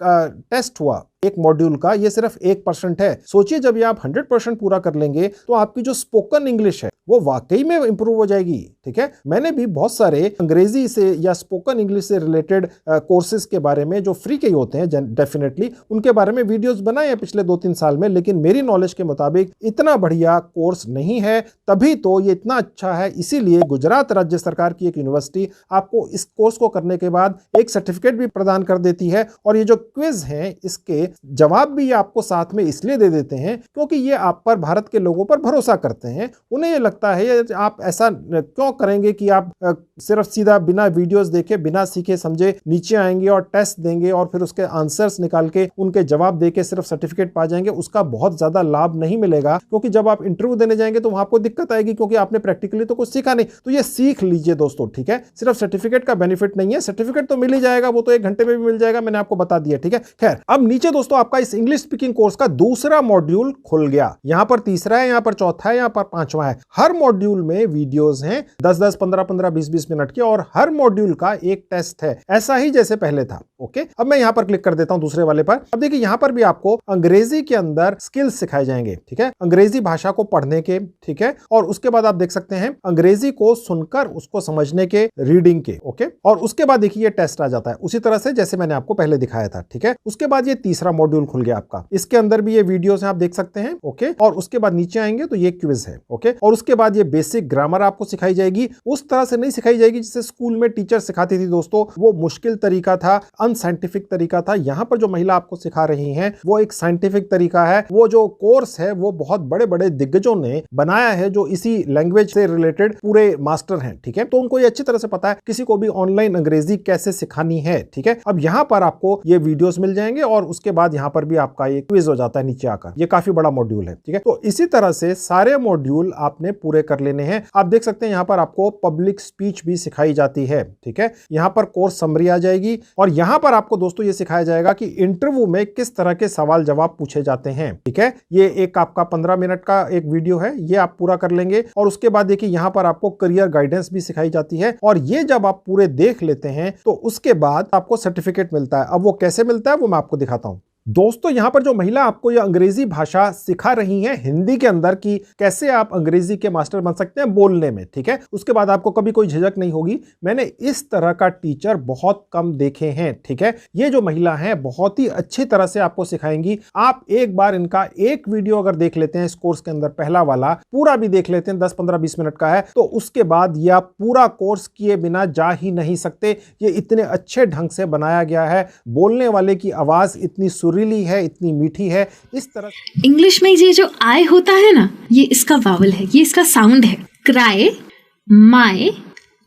टेस्ट हुआ एक मॉड्यूल का, ये सिर्फ 1% है। सोचिए जब ये आप 100% पूरा कर लेंगे तो आपकी जो स्पोकन इंग्लिश है वो वाकई में इंप्रूव हो जाएगी। ठीक है, मैंने भी बहुत सारे अंग्रेजी से या स्पोकन इंग्लिश से रिलेटेड कोर्सेज के बारे में जो फ्री के ही होते हैं डेफिनेटली, उनके बारे में वीडियोस बनाए हैं पिछले 2-3 साल में, लेकिन मेरी नॉलेज के मुताबिक इतना बढ़िया कोर्स नहीं है। तभी तो ये इतना अच्छा है, इसीलिए गुजरात राज्य सरकार की एक यूनिवर्सिटी आपको इस कोर्स को करने के बाद एक सर्टिफिकेट भी प्रदान कर देती है। और ये जो क्विज हैं इसके जवाब भी ये आपको साथ में इसलिए दे देते हैं क्योंकि ये आप पर, भारत के लोगों पर भरोसा करते हैं। उन्हें ये लगता है आप ऐसा क्यों करेंगे कि आप सिर्फ सीधा बिना वीडियोस देखे, बिना सीखे समझे नीचे आएंगे और टेस्ट देंगे और फिर उसके आंसर्स निकाल के उनके जवाब देके सिर्फ सर्टिफिकेट पा जाएंगे। उसका बहुत ज्यादा लाभ नहीं मिलेगा, क्योंकि जब आप इंटरव्यू देने जाएंगे तो वहां आपको दिक्कत आएगी, क्योंकि आपने प्रैक्टिकली तो कुछ सीखा नहीं। तो ये सीख लीजिए दोस्तों, ठीक है। सिर्फ सर्टिफिकेट का बेनिफिट नहीं है, सर्टिफिकेट तो मिल ही जाएगा, वो तो 1 घंटे में भी मिल जाएगा, मैंने आपको बता दिया। ठीक है, खैर अब नीचे दोस्तों आपका इस इंग्लिश स्पीकिंग कोर्स का दूसरा मॉड्यूल खुल गया। यहां पर तीसरा है, यहां पर चौथा है, यहां पर 5वां है। हर मॉड्यूल में वीडियोस हैं 10-10, 15-15, 20-20 मिनट की, और हर मॉड्यूल का एक टेस्ट है, ऐसा ही जैसे पहले था। ओके, अब मैं यहां पर क्लिक कर देता हूं दूसरे वाले पर। अब देखिए यहां पर भी आपको अंग्रेजी के अंदर स्किल्स सिखाए जाएंगे। ठीक है, अंग्रेजी भाषा को पढ़ने के, ठीक है, और उसके बाद आप देख सकते हैं अंग्रेजी को सुनकर उसको समझने के, रीडिंग के। ओके, और उसके बाद देखिए ये टेस्ट आ जाता है उसी तरह से जैसे मैंने आपको पहले दिखाया था। ठीक है, उसके बाद ये तीसरा मॉड्यूल खुल गया आपका, इसके अंदर भी ये वीडियोस हैं, आप देख सकते हैं। ओके, और उसके बाद नीचे आएंगे तो ये क्विज है। ओके, और उसके बाद ये बेसिक ग्रामर आपको सिखाई जाएगी। उस तरह से नहीं सिखाई जाएगी जैसे स्कूल में टीचर सिखाती थी दोस्तों, वो मुश्किल तरीका था, अनसाइंटिफिक तरीका था। यहां पर जो महिला आपको सिखा रही हैं वो एक साइंटिफिक तरीका है। वो जो कोर्स है वो बहुत बड़े बड़े दिग्गजों ने बनाया है जो इसी लैंग्वेज से रिलेटेड पूरे मास्टर हैं। ठीक है, तो उनको ये अच्छी तरह से पता है किसी को भी ऑनलाइन अंग्रेजी कैसे सिखानी है। ठीक है, अब यहां पर आपको ये वीडियोस मिल जाएंगे और उसके बाद यहां पर भी आपका ये क्विज हो जाता है नीचे आकर। ये काफी बड़ा मॉड्यूल है। ठीक है, तो इसी तरह से सारे मॉड्यूल आपने पूरे कर लेने हैं। आप देख सकते हैं यहां पर आपको पब्लिक स्पीच भी सिखाई जाती है। ठीक है, यहां पर कोर्स समरी आ जाएगी और यहां पर आपको दोस्तों ये सिखाया जाएगा कि इंटरव्यू में किस तरह के सवाल जवाब पूछे जाते हैं। ठीक है, ये एक आपका 15 मिनट का एक वीडियो है, ये आप पूरा कर लेंगे। और उसके बाद देखिए यहां पर आपको करियर गाइडेंस भी सिखाई जाती है, और ये जब आप पूरे देख लेते हैं तो उसके बाद आपको सर्टिफिकेट मिलता है। अब वो कैसे मिलता है वो मैं आपको दिखाता हूं। दोस्तों यहां पर जो महिला आपको ये अंग्रेजी भाषा सिखा रही हैं हिंदी के अंदर की कैसे आप अंग्रेजी के मास्टर बन सकते हैं बोलने में। ठीक है, उसके बाद आपको कभी कोई झिझक नहीं होगी। मैंने इस तरह का टीचर बहुत कम देखे हैं। ठीक है, ये जो महिला हैं बहुत ही अच्छी तरह से आपको सिखाएंगी। आप एक बार इनका एक वीडियो अगर देख लेते हैं इस कोर्स के अंदर, पहला वाला पूरा भी देख लेते हैं, 10, 15, 20 मिनट का है, तो उसके बाद ये आप पूरा कोर्स किए बिना जा ही नहीं सकते। ये इतने अच्छे ढंग से बनाया गया है, बोलने वाले की आवाज इतनी सुरीली है, इतनी मीठी है। इस तरह इंग्लिश में ये जो आई होता है ना, ये इसका वावल है, ये इसका साउंड है। क्राई, माई,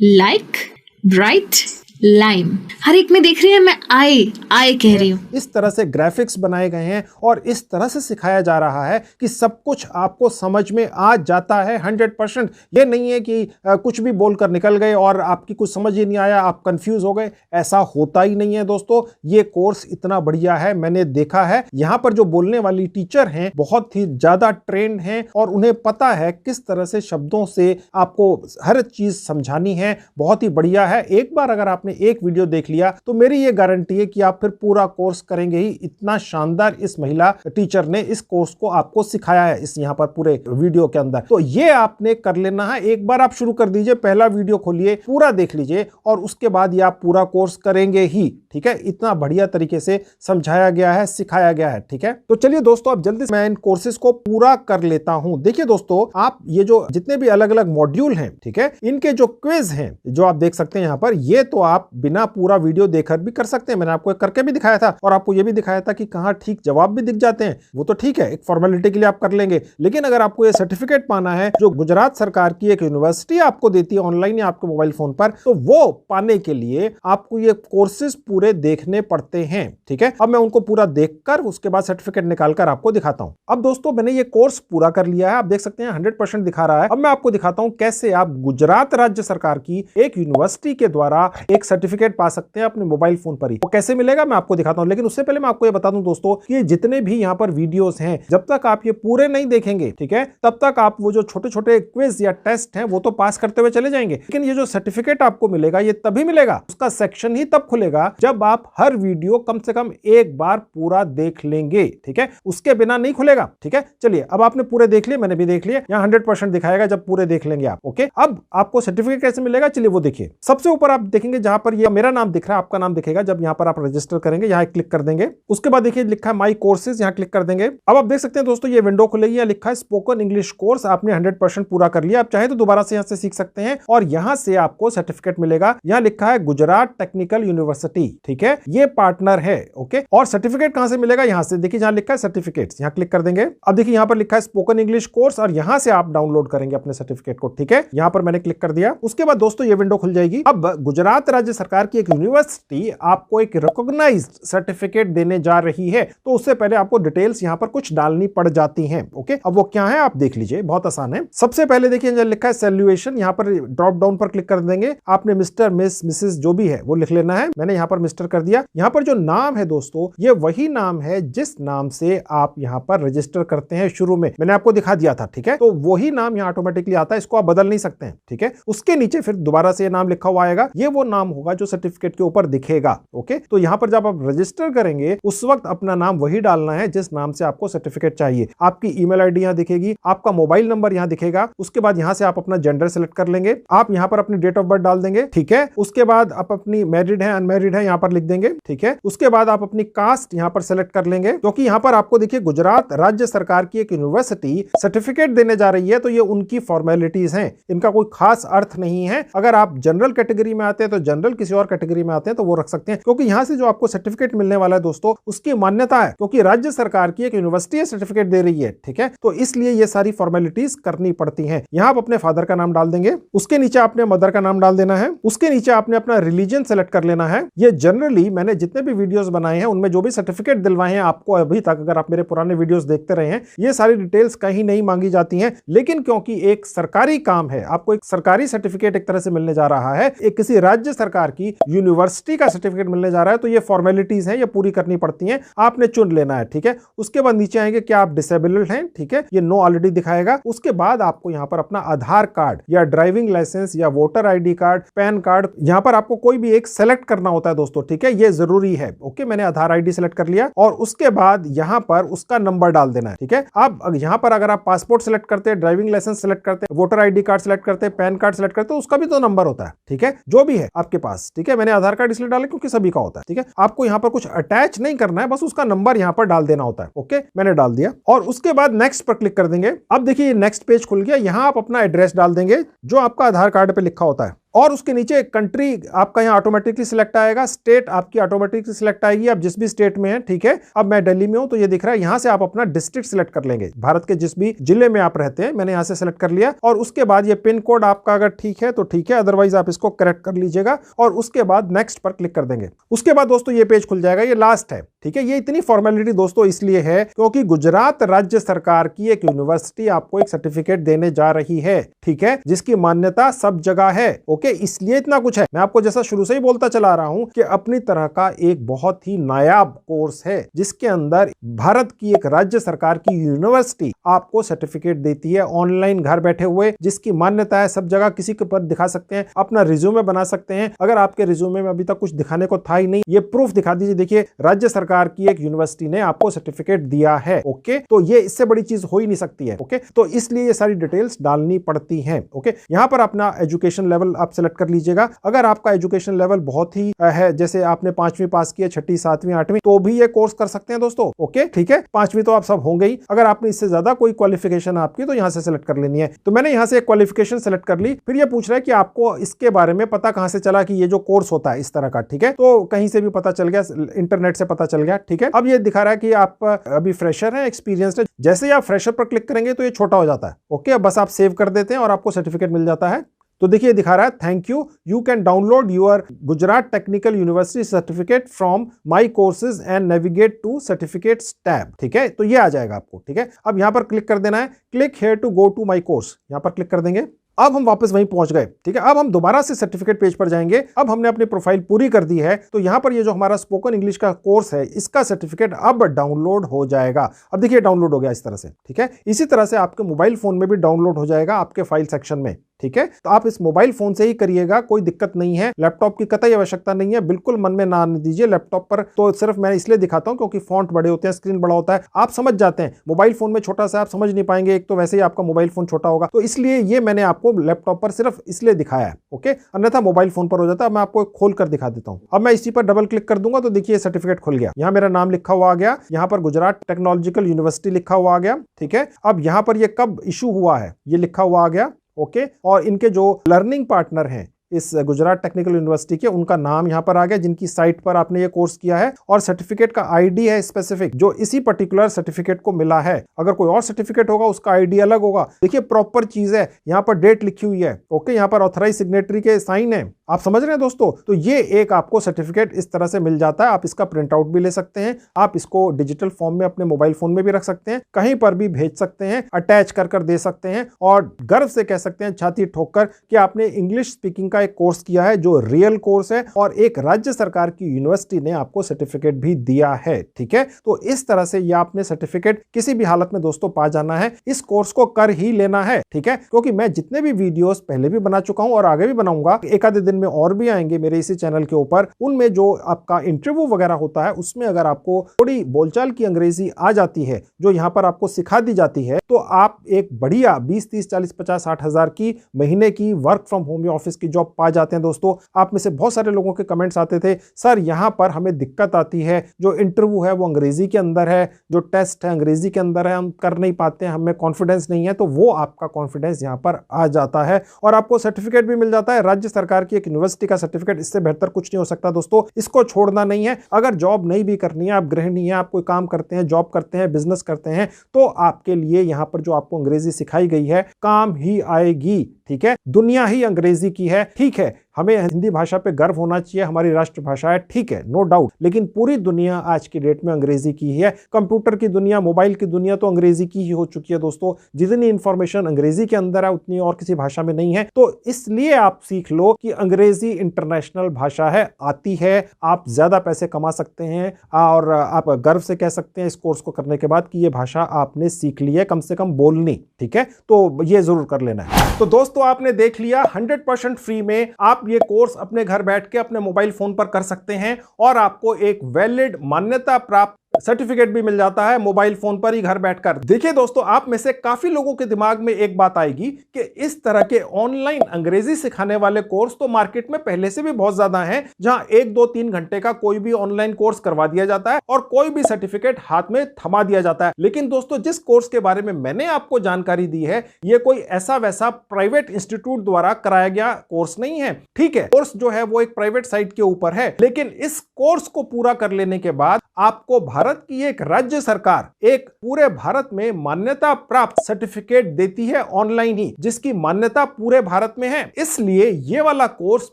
लाइक, ब्राइट, लाइम, हर एक में देख रही है मैं आई कह रही हूँ। इस तरह से ग्राफिक्स बनाए गए हैं और इस तरह से सिखाया जा रहा है कि सब कुछ आपको समझ में आ जाता है 100%। ये नहीं है कि कुछ भी बोलकर निकल गए और आपकी कुछ समझ ही नहीं आया, आप कंफ्यूज हो गए, ऐसा होता ही नहीं है दोस्तों। ये कोर्स इतना बढ़िया है, मैंने देखा है। यहाँ पर जो बोलने वाली टीचर हैं बहुत ही ज्यादा ट्रेंड हैं और उन्हें पता है किस तरह से शब्दों से आपको हर चीज समझानी है। बहुत ही बढ़िया है। एक बार अगर आपने एक वीडियो देख लिया तो मेरी ये गारंटी है कि आप फिर पूरा कोर्स करेंगे ही। इतना शानदार इस महिला टीचर ने इस कोर्स को आपको सिखाया है इस यहाँ पर पूरे वीडियो के अंदर। तो ये आपने कर लेना है। एक बार आप शुरू कर दीजिए, पहला वीडियो खोलिए, पूरा देख लीजिए और उसके बाद ये आप पूरा कोर्स करेंगे ही। ठीक है, इतना बढ़िया तरीके से समझाया गया है, सिखाया गया है। ठीक है, तो चलिए दोस्तों अब जल्दी से मैं इन कोर्सेज को पूरा कर लेता हूं। देखिए दोस्तों, आप ये जो जितने भी अलग अलग मॉड्यूल हैं, ठीक है, इनके जो क्विज हैं जो आप देख सकते हैं यहाँ पर, ये तो आप बिना पूरा वीडियो देखकर भी कर सकते हैं। मैंने आपको करके भी दिखाया था और आपको ये भी दिखाया था कि कहां ठीक जवाब भी दिख जाते हैं। वो तो ठीक है, एक फॉर्मेलिटी के लिए आप कर लेंगे, लेकिन अगर आपको ये सर्टिफिकेट पाना है जो गुजरात सरकार की एक यूनिवर्सिटी आपको देती है ऑनलाइन या आपके मोबाइल फोन पर, तो वो पाने के लिए आपको ये कोर्सेज पूरे देखने पड़ते हैं। ठीक है, अब मैं उनको पूरा देखकर उसके बाद सर्टिफिकेट निकालकर आपको दिखाता हूं। अब दोस्तों मैंने ये कोर्स पूरा कर लिया है, आप देख सकते हैं 100% दिखा रहा है। अब मैं आपको दिखाता हूं कैसे आप गुजरात राज्य सरकार की एक यूनिवर्सिटी के द्वारा एक सर्टिफिकेट पा सकते हैं अपने मोबाइल फोन पर ही। वो कैसे मिलेगा मैं आपको दिखाता हूं, लेकिन उससे पहले मैं आपको ये बता दूं दोस्तों कि ये जितने भी यहाँ पर वीडियोस हैं, जब तक आप ये पूरे नहीं देखेंगे, ठीक है, तब तक आप वो जो छोटे छोटे क्विज या टेस्ट हैं वो तो पास करते हुए चले जाएंगे, लेकिन ये जो सर्टिफिकेट आपको मिलेगा ये तभी मिलेगा, उसका सेक्शन ही तब खुलेगा जब आप हर वीडियो कम से कम एक बार पूरा देख लेंगे, ठीक है, उसके बिना नहीं खुलेगा। ठीक है, चलिए अब आपने पूरे देख लिए, मैंने भी देख लिया, यहाँ 100% दिखाएगा जब पूरे देख लेंगे आप। ओके, अब आपको सर्टिफिकेट कैसे मिलेगा, चलिए वो देखिए। सबसे ऊपर आप देखेंगे जहां पर ये मेरा नाम दिख रहा है, आपका नाम दिखेगा जब यहां पर आप रजिस्टर करेंगे, यहां क्लिक कर देंगे। उसके बाद देखिए लिखा है माई कोर्सेज, यहां क्लिक कर देंगे। अब आप देख सकते हैं दोस्तों ये विंडो खुलेगी, यहां लिखा है स्पोकन इंग्लिश कोर्स, आपने 100% पूरा कर लिया। आप चाहे तो दोबारा से यहां से सीख सकते हैं और यहां से आपको सर्टिफिकेट मिलेगा। यहां लिखा है गुजरात टेक्निकल यूनिवर्सिटी, ठीक है, ये पार्टनर है। ओके, और सर्टिफिकेट कहां से मिलेगा, यहां से देखिए जहां लिखा है सर्टिफिकेट्स, यहां क्लिक कर देंगे। अब देखिए यहां पर लिखा है स्पोकन इंग्लिश कोर्स और यहां से आप डाउनलोड करेंगे अपने सर्टिफिकेट को। ठीक है, यहां पर मैंने क्लिक कर दिया। उसके बाद दोस्तों ये विंडो खुल जाएगी। अब गुजरात राज्य सरकार की एक यूनिवर्सिटी आपको एक रिकॉग्नाइज्ड सर्टिफिकेट देने जा रही है, तो उससे पहले आपको डिटेल्स यहां पर कुछ डालनी पड़ जाती हैं। ओके, अब वो क्या है आप देख लीजिए, बहुत आसान है। सबसे पहले देखिए जहां लिखा है सैल्यूएशन, यहां पर ड्रॉप डाउन पर क्लिक कर देंगे। आपने मिस्टर, मिस, मिसेस जो भी है वो लिख लेना है। मैंने यहां पर मिस्टर कर दिया। यहां पर जो नाम है दोस्तों ये वही नाम है जिस नाम से आप यहां पर रजिस्टर करते हैं शुरू में, मैंने आपको दिखा दिया था। ठीक है, तो वही नाम यहां ऑटोमेटिकली आता है, इसको आप बदल नहीं सकते हैं। ठीक है, उसके नीचे फिर दोबारा से नाम लिखा हुआ आएगा, ये वो नाम होगा जो सर्टिफिकेट के ऊपर दिखेगा। ओके, तो यहां पर जब आप रजिस्टर करेंगे उस वक्त अपना नाम वही डालना है जिस नाम से आपको सर्टिफिकेट चाहिए। आपकी ईमेल आईडी यहां दिखेगी, आपका मोबाइल नंबर यहां दिखेगा। उसके बाद यहां से आप अपना जेंडर सेलेक्ट कर लेंगे, आप यहां पर अपनी डेट ऑफ बर्थ डाल देंगे। ठीक है, उसके बाद आप अपनी मैरिड है अनमैरिड है यहां पर लिख देंगे। ठीक है, उसके बाद आप अपनी कास्ट यहां पर सेलेक्ट कर लेंगे, क्योंकि यहां पर आपको देखिए गुजरात राज्य सरकार की एक यूनिवर्सिटी सर्टिफिकेट देने जा रही है, तो ये उनकी फॉर्मेलिटीज हैं, इनका कोई खास अर्थ नहीं है। अगर आप जनरल कैटेगरी में आते हैं तो जनरल, किसी और कैटेगरी में आते हैं तो वो रख सकते हैं, क्योंकि यहां से जो आपको सर्टिफिकेट मिलने वाला है दोस्तों उसकी मान्यता है, क्योंकि राज्य सरकार की एक यूनिवर्सिटी सर्टिफिकेट दे रही है। ठीक है, तो इसलिए ये सारी फॉर्मेलिटीज करनी पड़ती हैं। यहां आप अपने फादर का नाम डाल देंगे, उसके नीचे आपने मदर का नाम डाल देना है, उसके नीचे आपने अपना रिलीजन सेलेक्ट कर लेना है। ये जनरली मैंने जितने भी वीडियोस बनाए हैं उनमें जो भी सर्टिफिकेट दिलवाए हैं आपको अभी तक, अगर आप मेरे पुराने वीडियोस देखते रहे हैं, ये सारी डिटेल्स कहीं नहीं मांगी जाती हैं, लेकिन क्योंकि एक सरकारी काम है, आपको एक सरकारी सर्टिफिकेट एक तरह से मिलने जा रहा है, एक किसी राज्य सरकार की यूनिवर्सिटी का सर्टिफिकेट मिलने जा रहा है, तो ये फॉर्मेलिटीज हैं, ये पूरी करनी पड़ती हैं, आपने चुन लेना है। ठीक है, उसके बाद नीचे आएंगे क्या आप डिसेबल्ड हैं, ठीक है, ये नो ऑलरेडी दिखाएगा। उसके बाद आपको यहां पर अपना आधार कार्ड या ड्राइविंग लाइसेंस या voter ID card, pan card, यहां पर आपको कोई भी एक सेलेक्ट करना होता है दोस्तों। ठीक है, ये जरूरी है। ओके, मैंने आधार आईडी सेलेक्ट कर लिया और उसके बाद यहां पर उसका नंबर डाल देना है। ठीक है, आप यहां पर अगर आप पासपोर्ट सेलेक्ट करते हैं, ड्राइविंग लाइसेंस सेलेक्ट करते हैं, वोटर आईडी कार्ड सेलेक्ट करते हैं, पैन कार्ड सेलेक्ट करते हैं, उसका भी तो नंबर होता है। ठीक है, जो भी है आपके पास। ठीक है, मैंने आधार कार्ड इसलिए डाला क्योंकि सभी का होता है। ठीक है, आपको यहां पर कुछ अटैच नहीं करना है, बस उसका नंबर यहां पर डाल देना होता है। ओके, मैंने डाल दिया और उसके बाद नेक्स्ट पर क्लिक कर देंगे। अब देखिए नेक्स्ट पेज खुल गया, यहां आप अपना एड्रेस डाल देंगे जो आपका आधार कार्ड पे लिखा होता है, और उसके नीचे कंट्री आपका यहाँ ऑटोमेटिकली सिलेक्ट आएगा, स्टेट आपकी ऑटोमेटिकली सिलेक्ट आएगी, आप जिस भी स्टेट में हैं। ठीक है, अब मैं दिल्ली में हूं तो ये दिख रहा है, यहां से आप अपना डिस्ट्रिक्ट सिलेक्ट कर लेंगे, भारत के जिस भी जिले में आप रहते हैं, मैंने यहां से सिलेक्ट कर लिया। और उसके बाद ये पिन कोड आपका अगर ठीक है तो ठीक है, अदरवाइज आप इसको करेक्ट कर लीजिएगा और उसके बाद नेक्स्ट पर क्लिक कर देंगे। उसके बाद दोस्तों ये पेज खुल जाएगा, ये लास्ट है। ठीक है, ये इतनी फॉर्मेलिटी दोस्तों इसलिए है क्योंकि गुजरात राज्य सरकार की एक यूनिवर्सिटी आपको एक सर्टिफिकेट देने जा रही है, ठीक है, जिसकी मान्यता सब जगह है। ओके, इसलिए इतना कुछ है। मैं आपको जैसा शुरू से ही बोलता चला रहा हूं कि अपनी तरह का एक बहुत ही नायाब कोर्स है जिसके अंदर भारत की एक राज्य सरकार की यूनिवर्सिटी आपको सर्टिफिकेट देती है ऑनलाइन घर बैठे हुए, जिसकी मान्यता है सब जगह, किसी के पर दिखा सकते हैं, अपना रिज्यूमे बना सकते हैं। अगर आपके रिज्यूमे में अभी तक कुछ दिखाने को था ही नहीं, ये प्रूफ दिखा दीजिए, देखिए राज्य सरकार की एक यूनिवर्सिटी ने आपको सर्टिफिकेट दिया है। ओके, तो ये इससे बड़ी चीज हो ही नहीं सकती है। ओके, तो इसलिए ये सारी डिटेल्स डालनी पड़ती हैं। ओके, यहां पर अपना एजुकेशन लेवल आप सेलेक्ट कर लीजिएगा। अगर आपका एजुकेशन लेवल बहुत ही है, जैसे आपने 5वीं पास किया, 6ठी 7वीं 8वीं, तो भी ये कोर्स कर सकते हैं दोस्तों। ओके, ठीक है, 5वीं तो आप सब होंगे ही। अगर आपने इससे ज्यादा कोई क्वालिफिकेशन आपकी तो यहां से सेलेक्ट कर लेनी है। तो मैंने यहां से एक क्वालिफिकेशन सेलेक्ट कर ली। फिर ये पूछ रहा है कि आपको इसके बारे में पता कहां से चला कि ये जो कोर्स होता है इस तरह का। ठीक है, तो कहीं से भी पता चल गया, इंटरनेट से पता चल गया। ठीक है, अब ये दिखा रहा है कि आप अभी फ्रेशर हैं, एक्सपीरियंस्ड है। जैसे ही आप फ्रेशर पर क्लिक करेंगे तो ये छोटा हो जाता है। ओके, अब बस आप सेव कर देते हैं और आपको सर्टिफिकेट मिल जाता है। तो देखिए दिखा रहा है, thank you, you can download your Gujarat technical university certificate from my courses and navigate to certificates tab. ठीक है, तो ये आ जाएगा आपको। ठीक है, अब यहां पर क्लिक कर देना है, click here to go to my course, यहां पर क्लिक कर देंगे। अब हम वापस वहीं पहुंच गए, ठीक है। अब हम दोबारा से सर्टिफिकेट पेज पर जाएंगे। अब हमने अपनी प्रोफाइल पूरी कर दी है, तो यहां पर ये जो हमारा स्पोकन इंग्लिश का कोर्स है, इसका सर्टिफिकेट अब डाउनलोड हो जाएगा। अब देखिए डाउनलोड हो गया इस तरह से, ठीक है। इसी तरह से आपके मोबाइल फोन में भी डाउनलोड हो जाएगा आपके फाइल सेक्शन में, ठीक है। तो आप इस मोबाइल फोन से ही करिएगा, कोई दिक्कत नहीं है, लैपटॉप की कतई आवश्यकता नहीं है, बिल्कुल मन में ना आने दीजिए। लैपटॉप पर तो सिर्फ मैं इसलिए दिखाता हूं क्योंकि फॉन्ट बड़े होते हैं, स्क्रीन बड़ा होता है, आप समझ जाते हैं। मोबाइल फोन में छोटा सा आप समझ नहीं पाएंगे, एक तो वैसे ही आपका मोबाइल फोन छोटा होगा, तो इसलिए ये मैंने आपको लैपटॉप पर सिर्फ इसलिए दिखाया है, ओके। अन्यथा मोबाइल फोन पर हो जाता है। मैं आपको खोल कर दिखा देता हूं। अब मैं इसी पर डबल क्लिक कर दूंगा तो देखिए सर्टिफिकेट खुल गया। यहां मेरा नाम लिखा हुआ आ गया, यहां पर गुजरात टेक्नोलॉजिकल यूनिवर्सिटी लिखा हुआ आ गया, ठीक है। अब यहां पर ये कब इशू हुआ है ये लिखा हुआ आ गया, ओके। और इनके जो लर्निंग पार्टनर हैं इस गुजरात टेक्निकल यूनिवर्सिटी के, उनका नाम यहां पर आ गया, जिनकी साइट पर आपने ये कोर्स किया है। और सर्टिफिकेट का आईडी है स्पेसिफिक, जो इसी पर्टिकुलर सर्टिफिकेट को मिला है। अगर कोई और सर्टिफिकेट होगा उसका आईडी अलग होगा। देखिए प्रॉपर चीज है, यहां पर डेट लिखी हुई है, ओके। यहां पर ऑथराइज सिग्नेटरी के साइन है, आप समझ रहे हैं दोस्तों। तो ये एक आपको सर्टिफिकेट इस तरह से मिल जाता है। आप इसका प्रिंट आउट भी ले सकते हैं, आप इसको डिजिटल फॉर्म में अपने मोबाइल फोन में भी रख सकते हैं, कहीं पर भी भेज सकते हैं, अटैच कर दे सकते हैं, और गर्व से कह सकते हैं छाती ठोक कर कि आपने इंग्लिश स्पीकिंग का एक कोर्स किया है जो रियल कोर्स है, और एक राज्य सरकार की यूनिवर्सिटी ने आपको सर्टिफिकेट भी दिया है, ठीक है। तो इस तरह से ये आपने सर्टिफिकेट किसी भी हालत में दोस्तों पा जाना है, इस कोर्स को कर ही लेना है, ठीक है। क्योंकि मैं जितने भी वीडियोस पहले भी बना चुका हूं और आगे भी बनाऊंगा, एक आधे दिन में और भी आएंगे मेरे इसी चैनल के ऊपर, उनमें जो आपका इंटरव्यू वगैरह होता है उसमें अगर आपको थोड़ी बोलचाल की अंग्रेजी आ जाती है, जो यहां पर आपको सिखा दी जाती है, तो आप एक बढ़िया 20, 30, 40, 50, 60 हजार की महीने की वर्क फ्रॉम होम या ऑफिस की जॉब पा जाते हैं दोस्तों। आप में से बहुत सारे लोगों के कमेंट्स आते थे, सर यहां पर हमें दिक्कत आती है, जो इंटरव्यू है वो अंग्रेजी के अंदर है, जो टेस्ट है अंग्रेजी के अंदर है, हम कर नहीं पाते हैं, हमें कॉन्फिडेंस नहीं है। तो वो आपका कॉन्फिडेंस यहां पर आ जाता है और आपको सर्टिफिकेट भी मिल जाता है, राज्य सरकार की एक यूनिवर्सिटी का सर्टिफिकेट। इससे बेहतर कुछ नहीं हो सकता दोस्तों, इसको छोड़ना नहीं है। अगर जॉब नहीं भी करनी है, आप गृहिणी हैं, आप कोई काम करते हैं, जॉब करते हैं, बिजनेस करते हैं, तो आपके लिए यहां पर जो आपको अंग्रेजी सिखाई गई है काम ही आएगी, ठीक है। दुनिया ही अंग्रेजी की है, ठीक है। हमें हिंदी भाषा पे गर्व होना चाहिए, हमारी राष्ट्रभाषा है, ठीक है, नो डाउट। लेकिन पूरी दुनिया आज की डेट में अंग्रेजी की ही है। कंप्यूटर की दुनिया, मोबाइल की दुनिया तो अंग्रेजी की ही हो चुकी है दोस्तों। जितनी इंफॉर्मेशन अंग्रेजी के अंदर है उतनी और किसी भाषा में नहीं है। तो इसलिए आप सीख लो कि अंग्रेजी इंटरनेशनल भाषा है, आती है, आप ज्यादा पैसे कमा सकते हैं, और आप गर्व से कह सकते हैं इस कोर्स को करने के बाद कि यह भाषा आपने सीख ली है, कम से कम बोलनी, ठीक है। तो ये जरूर कर लेना है। तो दोस्तों आपने देख लिया, 100% फ्री में आप ये कोर्स अपने घर बैठ के अपने मोबाइल फोन पर कर सकते हैं, और आपको एक वैलिड मान्यता प्राप्त सर्टिफिकेट भी मिल जाता है मोबाइल फोन पर ही घर बैठकर। देखिए दोस्तों, आप में से काफी लोगों के दिमाग में एक बात आएगी कि इस तरह के ऑनलाइन अंग्रेजी सिखाने वाले कोर्स तो मार्केट में पहले से भी बहुत ज्यादा हैं, जहां 1, 2, 3 घंटे का कोई भी ऑनलाइन कोर्स करवा दिया जाता है और कोई भी सर्टिफिकेट हाथ में थमा दिया जाता है। लेकिन दोस्तों, जिस कोर्स के बारे में मैंने आपको जानकारी दी है, यह कोई ऐसा वैसा प्राइवेट इंस्टीट्यूट द्वारा कराया गया कोर्स नहीं है, ठीक है। कोर्स जो है वो एक प्राइवेट साइट के ऊपर है, लेकिन इस कोर्स को पूरा कर लेने के बाद आपको भारत की एक राज्य सरकार एक पूरे भारत में मान्यता प्राप्त सर्टिफिकेट देती है ऑनलाइन ही, जिसकी मान्यता पूरे भारत में है। इसलिए ये वाला कोर्स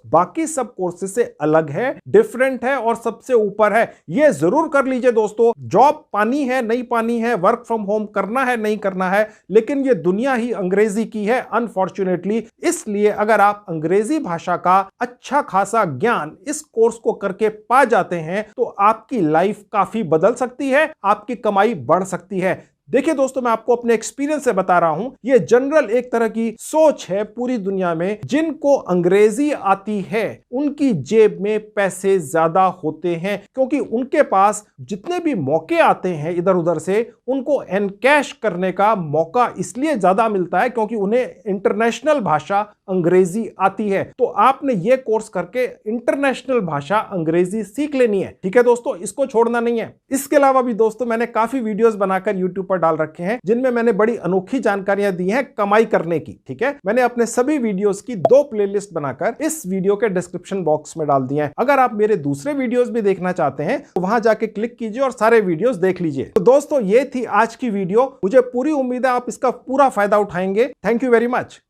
बाकी सब कोर्सेज से अलग है, डिफरेंट है और सबसे ऊपर है। ये जरूर कर लीजिए दोस्तों। जॉब पानी है नहीं पानी है, वर्क फ्रॉम होम करना है नहीं करना है, लेकिन ये दुनिया ही अंग्रेजी की है अनफॉर्चुनेटली। इसलिए अगर आप अंग्रेजी भाषा का अच्छा खासा ज्ञान इस कोर्स को करके पा जाते हैं, तो आपकी लाइफ काफी बदल सकती है, आपकी कमाई बढ़ सकती है। देखिए दोस्तों, मैं आपको अपने एक्सपीरियंस से बता रहा हूं, ये जनरल एक तरह की सोच है पूरी दुनिया में। जिनको अंग्रेजी आती है उनकी जेब में पैसे ज्यादा होते हैं, क्योंकि उनके पास जितने भी मौके आते हैं इधर उधर से, उनको एनकैश करने का मौका इसलिए ज्यादा मिलता है क्योंकि उन्हें इंटरनेशनल भाषा अंग्रेजी आती है। तो आपने ये कोर्स करके इंटरनेशनल भाषा अंग्रेजी सीख लेनी है, ठीक है दोस्तों, इसको छोड़ना नहीं है। इसके अलावा भी दोस्तों मैंने काफी वीडियोस बनाकर यूट्यूब पर डाल रखे हैं, जिनमें मैंने बड़ी अनोखी जानकारियां दी हैं कमाई करने की, ठीक है। मैंने अपने सभी वीडियोस की 2 प्लेलिस्ट बनाकर इस वीडियो के डिस्क्रिप्शन बॉक्स में डाल दिए हैं। अगर आप मेरे दूसरे वीडियोस भी देखना चाहते हैं तो वहां जाके क्लिक कीजिए और सारे वीडियोस देख लीजिए। तो दोस्तों, ये थी आज की वीडियो। मुझे पूरी उम्मीद है आप इसका पूरा फायदा उठाएंगे। Thank you very much.